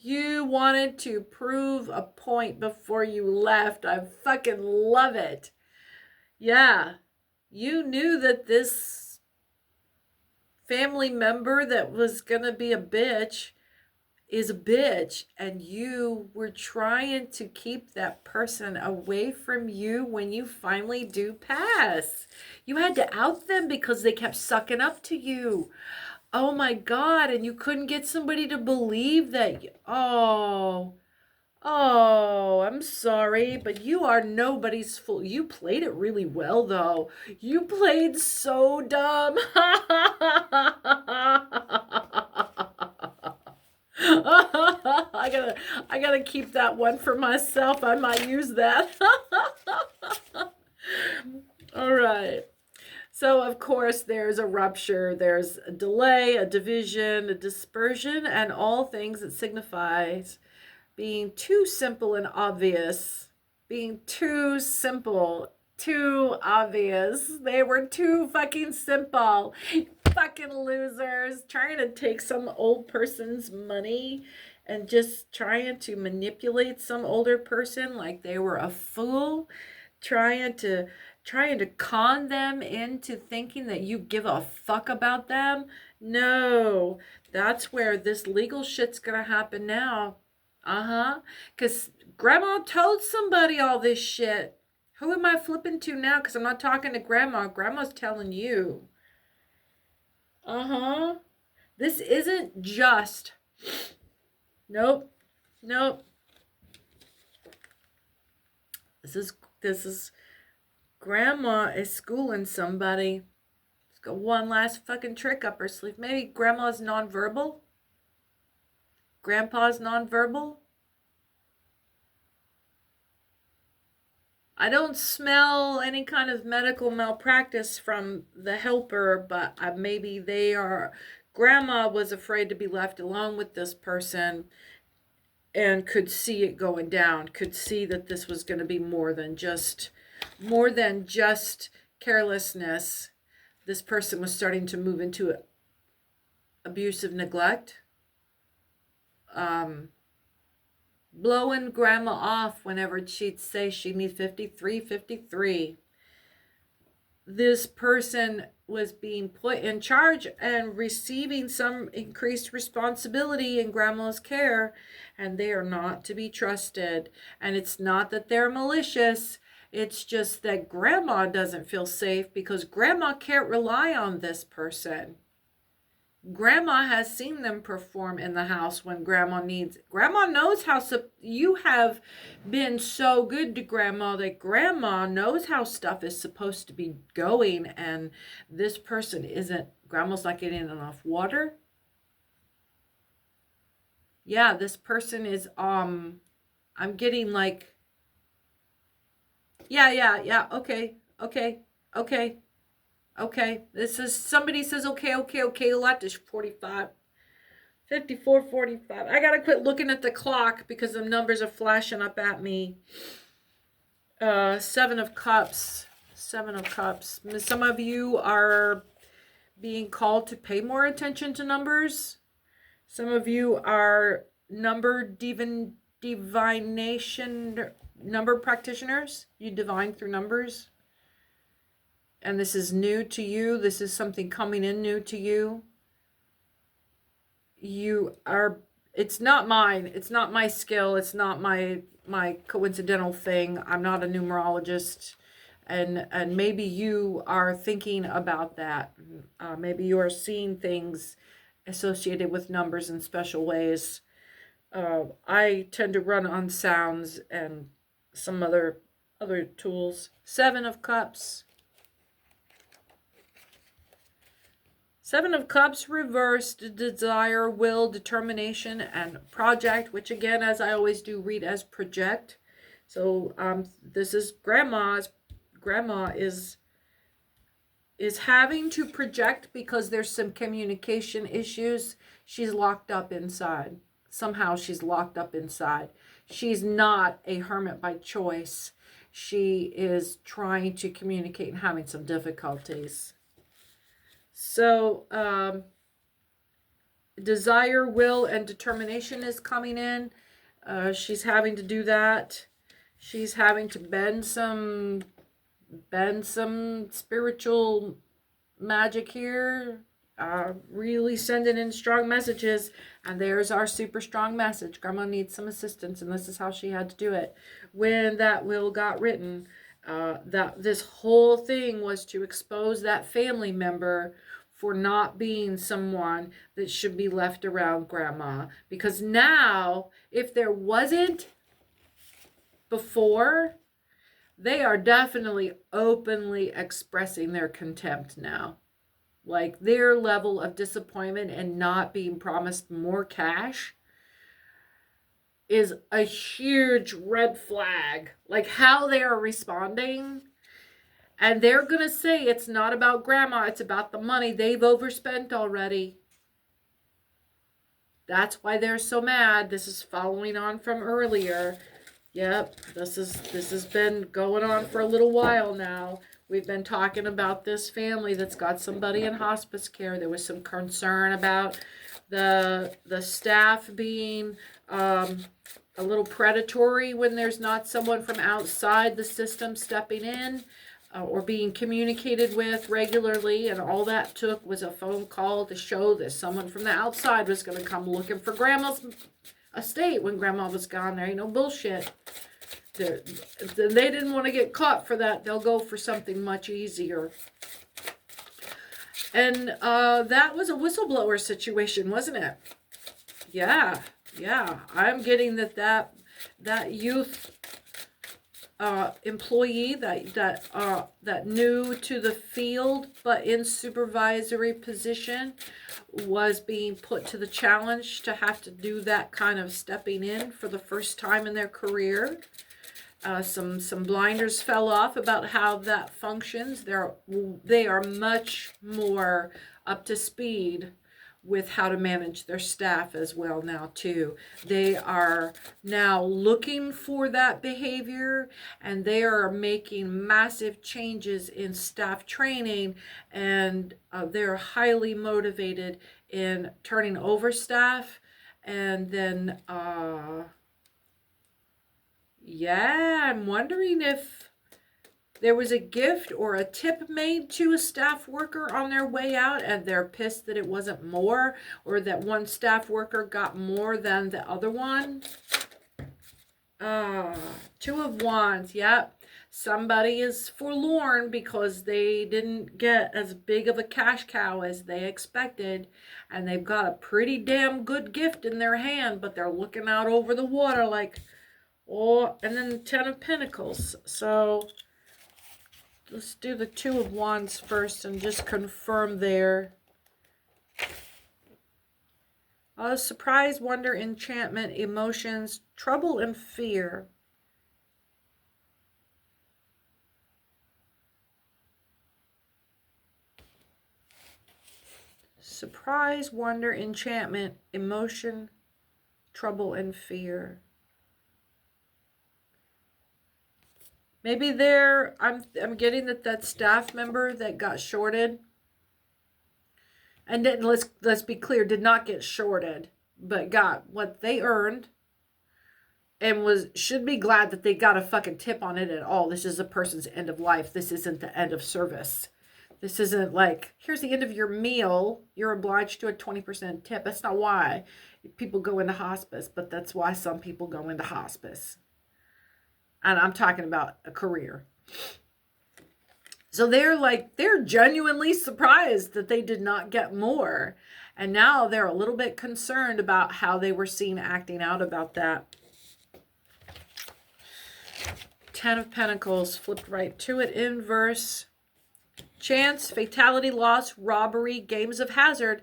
You wanted to prove a point before you left. I fucking love it. Yeah. You knew that this family member that was gonna be a bitch is a bitch, and you were trying to keep that person away from you when you finally do pass. You had to out them because they kept sucking up to you. Oh my God, and you couldn't get somebody to believe that. Oh, I'm sorry, but you are nobody's fool. You played it really well, though. You played so dumb. I gotta keep that one for myself. I might use that. All right. So, of course, there's a rupture, there's a delay, a division, a dispersion, and all things that signifies being too simple and obvious. Being too simple, too obvious. They were too fucking simple. Fucking losers. Trying to take some old person's money and just trying to manipulate some older person like they were a fool. Trying to con them into thinking that you give a fuck about them. No. That's where this legal shit's gonna happen now. Because Grandma told somebody all this shit. Who am I flipping to now? Because I'm not talking to Grandma. Grandma's telling you. This isn't just. Nope. This is Grandma is schooling somebody. She's got one last fucking trick up her sleeve. Maybe Grandma's nonverbal? Grandpa's nonverbal? I don't smell any kind of medical malpractice from the helper, but maybe Grandma was afraid to be left alone with this person and could see it going down, could see that this was going to be more than just carelessness. This person was starting to move into abusive neglect. Blowing Grandma off whenever she'd say she needs 53. This person was being put in charge and receiving some increased responsibility in Grandma's care, and they are not to be trusted. And it's not that they're malicious. It's just that Grandma doesn't feel safe because Grandma can't rely on this person. Grandma has seen them perform in the house when Grandma needs it. Grandma knows how you have been so good to Grandma that Grandma knows how stuff is supposed to be going, and this person isn't. Grandma's not getting enough water. Yeah, this person is I'm getting like yeah, okay. This is, somebody says okay, left is 45. 54, 45. I gotta quit looking at the clock because the numbers are flashing up at me. 7 of Cups. Some of you are being called to pay more attention to numbers. Some of you are divination, number practitioners. You divine through numbers. And this is new to you. This is something coming in new to you. It's not mine. It's not my skill. It's not my coincidental thing. I'm not a numerologist. And maybe you are thinking about that. Maybe you are seeing things associated with numbers in special ways. I tend to run on sounds and some other tools. 7 of Cups. 7 of Cups reversed, desire, will, determination, and project, which again, as I always do, read as project. So this is grandma is having to project because there's some communication issues. She's locked up inside. Somehow she's locked up inside. She's not a hermit by choice. She is trying to communicate and having some difficulties. So desire, will, and determination is coming in. She's having to do that. She's having to bend some spiritual magic here. Really sending in strong messages. And there's our super strong message. Grandma needs some assistance, and this is how she had to do it. When that will got written, that this whole thing was to expose that family member for not being someone that should be left around grandma. Because now, if there wasn't before, they are definitely openly expressing their contempt now. Like their level of disappointment and not being promised more cash is a huge red flag. Like how they are responding. And they're going to say it's not about grandma, it's about the money. They've overspent already. That's why they're so mad. This is following on from earlier. Yep, this has been going on for a little while now. We've been talking about this family that's got somebody in hospice care. There was some concern about the staff being a little predatory when there's not someone from outside the system stepping in. Or being communicated with regularly, and all that took was a phone call to show that someone from the outside was going to come looking for grandma's estate when grandma was gone. There ain't no bullshit. They didn't want to get caught for that. They'll go for something much easier. And that was a whistleblower situation, wasn't it? Yeah. I'm getting that youth employee that new to the field but in supervisory position was being put to the challenge to have to do that kind of stepping in for the first time in their career. Some blinders fell off about how that functions. They are much more up to speed with how to manage their staff as well now too. They are now looking for that behavior, and they are making massive changes in staff training, and they're highly motivated in turning over staff. And then I'm wondering if there was a gift or a tip made to a staff worker on their way out, and they're pissed that it wasn't more, or that one staff worker got more than the other one. 2 of Wands, yep. Somebody is forlorn because they didn't get as big of a cash cow as they expected, and they've got a pretty damn good gift in their hand, but they're looking out over the water like, oh, and then the 10 of Pentacles. So let's do the 2 of Wands first and just confirm there. Surprise, wonder, enchantment, emotions, trouble, and fear. Surprise, wonder, enchantment, emotion, trouble, and fear. Maybe I'm getting that staff member that got shorted And then let's be clear, did not get shorted, but got what they earned, and should be glad that they got a fucking tip on it at all. This is a person's end of life. This isn't the end of service. This isn't like, here's the end of your meal, you're obliged to a 20% tip. That's not why people go into hospice, but that's why some people go into hospice. And I'm talking about a career. So they're genuinely surprised that they did not get more. And now they're a little bit concerned about how they were seen acting out about that. 10 of Pentacles, flipped right to it, inverse. Chance, fatality, loss, robbery, games of hazard,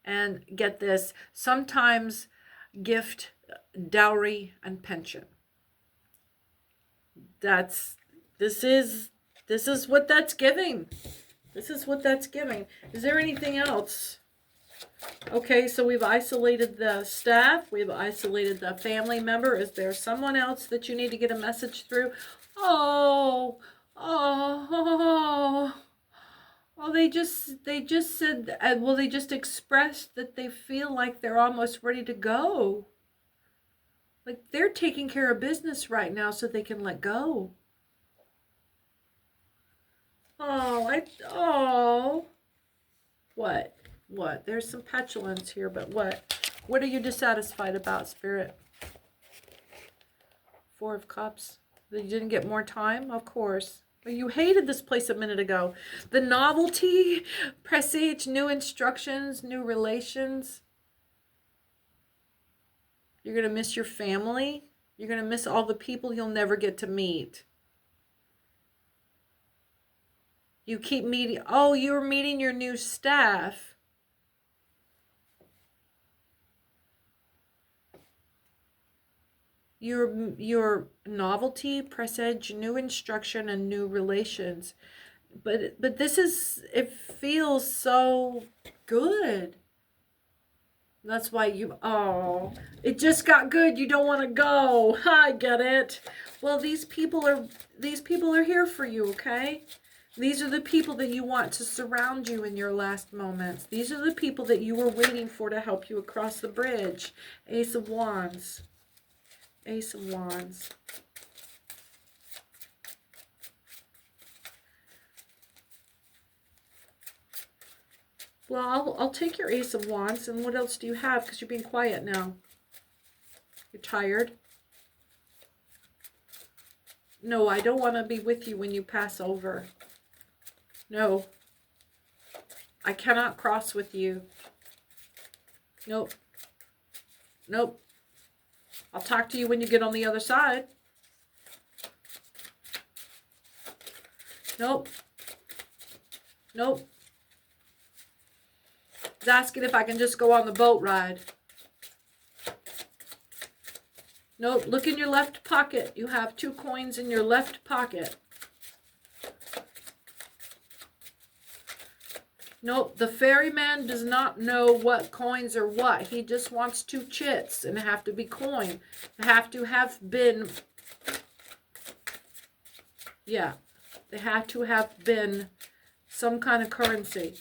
and get this, sometimes gift, dowry, and pension. This is what that's giving. This is what that's giving. Is there anything else? Okay, so we've isolated the staff. We've isolated the family member. Is there someone else that you need to get a message through? Oh, they just said, well, they just expressed that they feel like they're almost ready to go. Like they're taking care of business right now so they can let go. What? There's some petulance here, but what? What are you dissatisfied about, Spirit? 4 of Cups. That you didn't get more time? Of course. But you hated this place a minute ago. The novelty, presage, new instructions, new relations. You're going to miss your family. You're going to miss all the people you'll never get to meet. You keep meeting. Oh, you're meeting your new staff. Your novelty, presage, new instruction, and new relations. But this is, it feels so good. That's why it just got good. You don't want to go. I get it. Well, these people are here for you, okay? These are the people that you want to surround you in your last moments. These are the people that you were waiting for to help you across the bridge. Ace of Wands. Ace of Wands. Well, I'll take your Ace of Wands. And what else do you have? Because you're being quiet now. You're tired. No, I don't want to be with you when you pass over. No. I cannot cross with you. Nope. Nope. I'll talk to you when you get on the other side. Nope. Nope. He's asking if I can just go on the boat ride. Nope. Look in your left pocket. You have 2 coins in your left pocket. Nope. The ferryman does not know what coins are what. He just wants 2 chits and have to be coin. They have to have been. Yeah. They have to have been some kind of currency.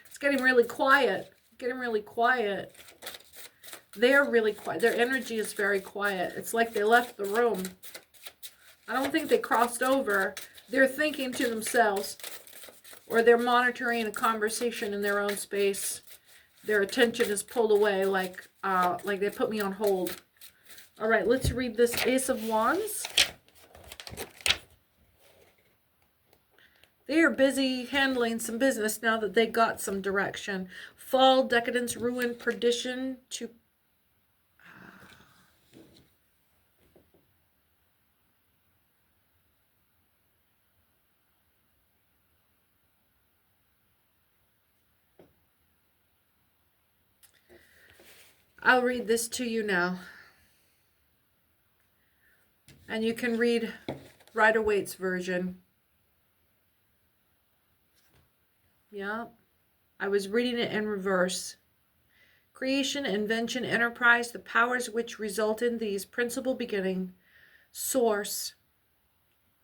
It's getting really quiet. Getting really quiet. They're really quiet. Their energy is very quiet. It's like they left the room. I don't think they crossed over. They're thinking to themselves, or they're monitoring a conversation in their own space. Their attention is pulled away, like they put me on hold. All right, let's read this Ace of Wands. They are busy handling some business now that they got some direction. Fall, decadence, ruin, perdition, to I'll read this to you now. And you can read Rider-Waite's version. Yeah. I was reading it in reverse. Creation, invention, enterprise, the powers which result in these, principal beginning, source,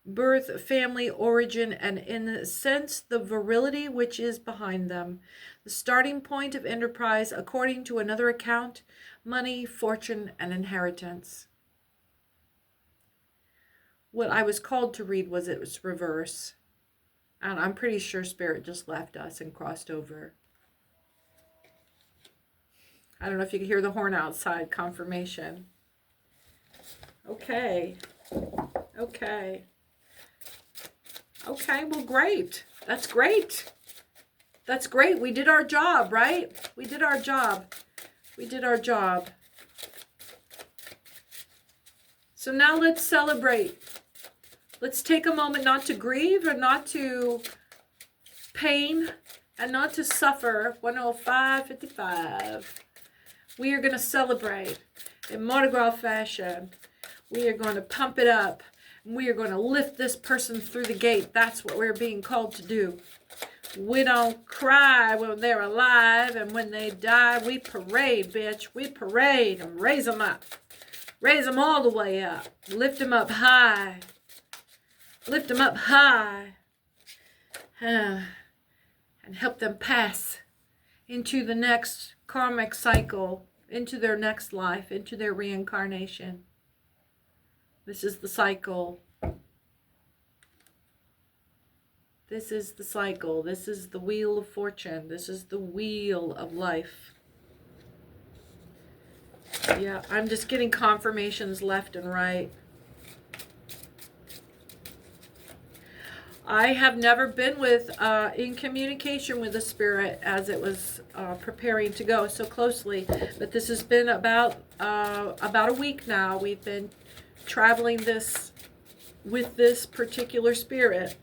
birth, family, origin, and in a sense, the virility which is behind them. The starting point of enterprise, according to another account, money, fortune, and inheritance. What I was called to read was it was reverse. And I'm pretty sure Spirit just left us and crossed over. I don't know if you can hear the horn outside, confirmation. Okay. Okay. Okay, well, great. That's great. That's great. We did our job, right? We did our job. We did our job. So now let's celebrate. Let's take a moment not to grieve or not to pain and not to suffer. 105.55. We are going to celebrate in Mardi Gras fashion. We are going to pump it up. We are going to lift this person through the gate. That's what we're being called to do. We don't cry when they're alive, and when they die, we parade, bitch. We parade and raise them up. Raise them all the way up. Lift them up high. Lift them up high. And help them pass into the next karmic cycle, into their next life, into their reincarnation. This is the cycle. This is the cycle. This is the wheel of fortune. This is the wheel of life. Yeah, I'm just getting confirmations left and right. I have never been in communication with the spirit as it was preparing to go so closely, but this has been about a week now. We've been traveling with this particular spirit.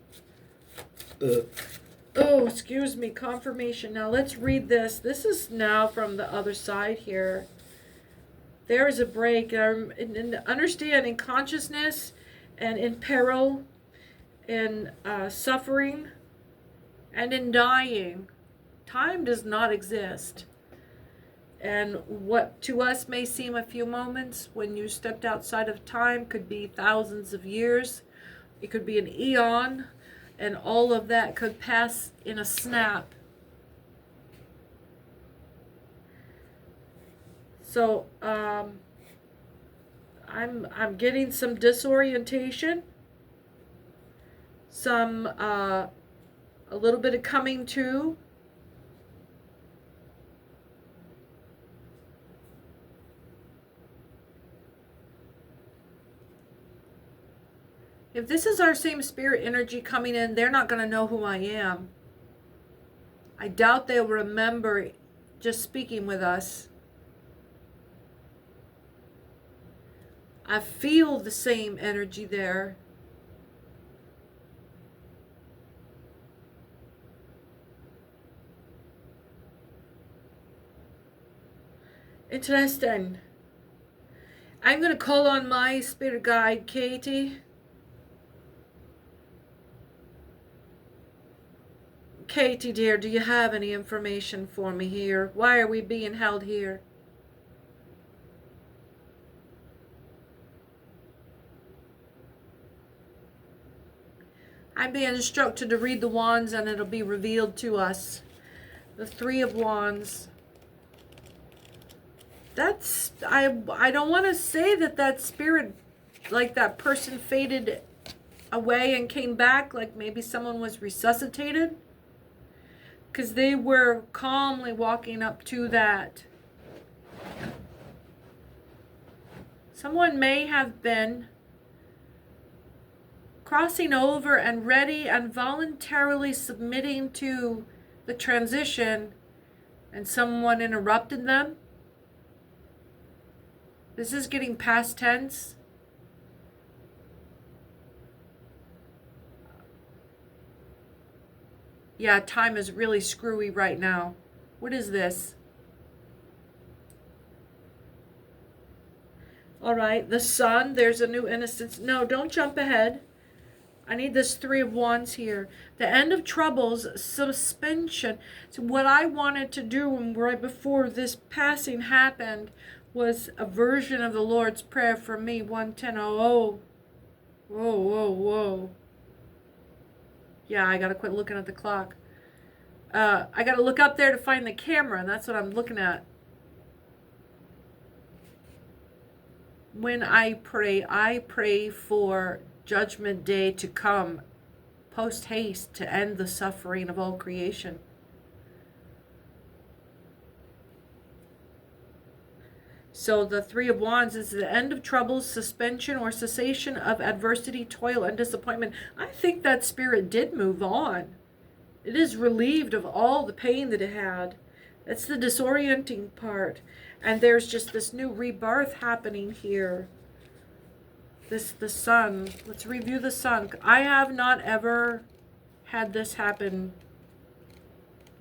Oh, excuse me, confirmation. Now let's read this. This is now from the other side here. There is a break. In understanding consciousness and in peril, in suffering, and in dying. Time does not exist. And what to us may seem a few moments, when you stepped outside of time, could be thousands of years. It could be an eon, and all of that could pass in a snap. So I'm getting some disorientation, some a little bit of coming to. If this is our same spirit energy coming in, they're not going to know who I am. I doubt they'll remember just speaking with us. I feel the same energy there. Interesting. I'm going to call on my spirit guide, Katie. Katie, dear, do you have any information for me here? Why are we being held here? I'm being instructed to read the wands and it'll be revealed to us. The Three of Wands. That's, I don't want to say that spirit, like that person faded away and came back, like maybe someone was resuscitated. Because they were calmly walking up to that. Someone may have been crossing over and ready and voluntarily submitting to the transition, and someone interrupted them. This is getting past tense. Yeah, time is really screwy right now. What is this? All right, the sun, there's a new innocence. No, don't jump ahead. I need this Three of Wands here. The end of troubles, suspension. So what I wanted to do right before this passing happened was a version of the Lord's Prayer for me, 110. Oh, whoa, whoa, whoa. Yeah, I got to quit looking at the clock. I got to look up there to find the camera, and that's what I'm looking at. When I pray for Judgment Day to come, post haste, to end the suffering of all creation. So the Three of Wands is the end of troubles, suspension or cessation of adversity, toil, and disappointment. I think that spirit did move on. It is relieved of all the pain that it had. That's the disorienting part. And there's just this new rebirth happening here. The sun. Let's review the sun. I have not ever had this happen.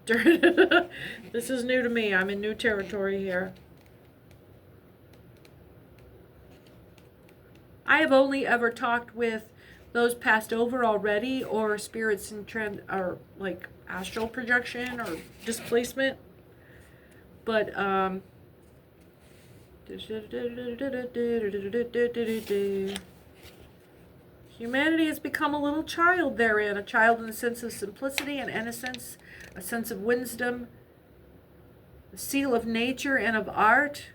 This is new to me. I'm in new territory here. I have only ever talked with those passed over already, or spirits in or like astral projection or displacement. But humanity has become a little child therein, a child in the sense of simplicity and innocence, a sense of wisdom, a seal of nature and of art.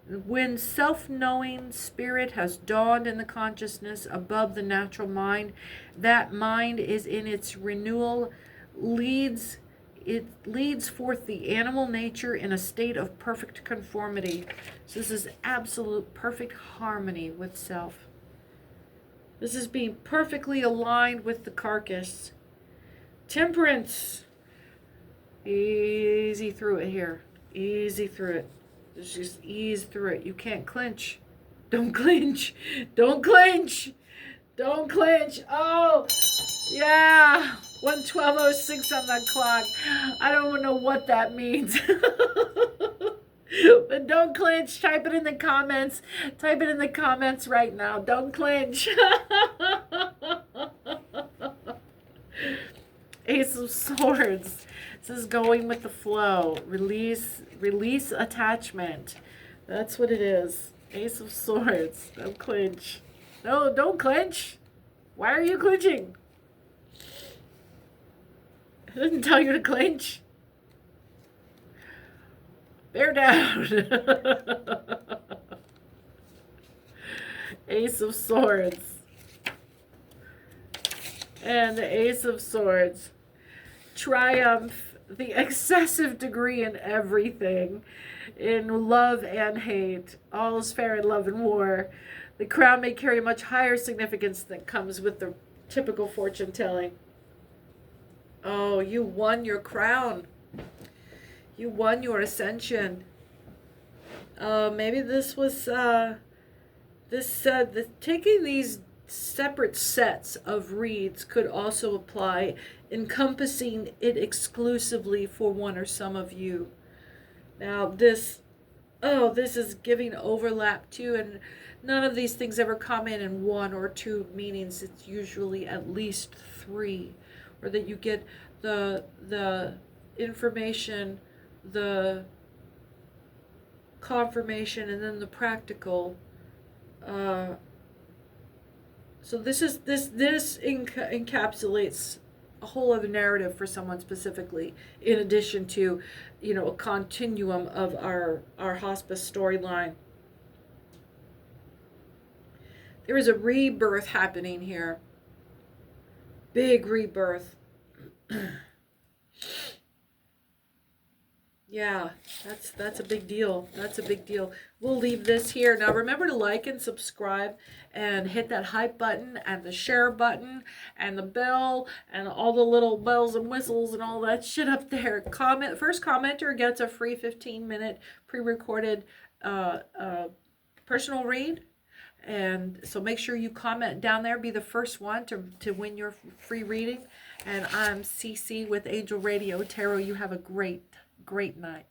When self-knowing spirit has dawned in the consciousness above the natural mind, that mind is in its renewal, it leads forth the animal nature in a state of perfect conformity. So this is absolute perfect harmony with self. This is being perfectly aligned with the carcass. Temperance. Easy through it here. Easy through it. Just ease through it. You can't clench. Don't clench. Don't clench. Don't clench. Oh, yeah. 1:12:06 on the clock. I don't know what that means. But don't clench. Type it in the comments. Type it in the comments right now. Don't clench. Ace of Swords. This is going with the flow. Release attachment. That's what it is. Ace of Swords. Don't clench. No, don't clench. Why are you clenching? I didn't tell you to clench. Bear down. Ace of Swords. And the Ace of Swords. Triumph, the excessive degree in everything, in love and hate. All is fair in love and war. The crown may carry much higher significance than comes with the typical fortune telling. Oh, you won your crown. You won your ascension. Maybe this was taking these separate sets of reads could also apply, encompassing it exclusively for one or some of you. Now this is giving overlap too, and none of these things ever come in one or two meanings. It's usually at least three, or that you get the information, the confirmation, and then the practical. So this encapsulates a whole other narrative for someone specifically, in addition to, a continuum of our hospice storyline. There is a rebirth happening here. Big rebirth. Yeah, that's a big deal. That's a big deal. We'll leave this here. Now remember to like and subscribe and hit that hype button and the share button and the bell and all the little bells and whistles and all that shit up there. First commenter gets a free 15-minute pre-recorded personal read. And so make sure you comment down there. Be the first one to win your free reading. And I'm CC with Angel Radio Tarot. You have a great night.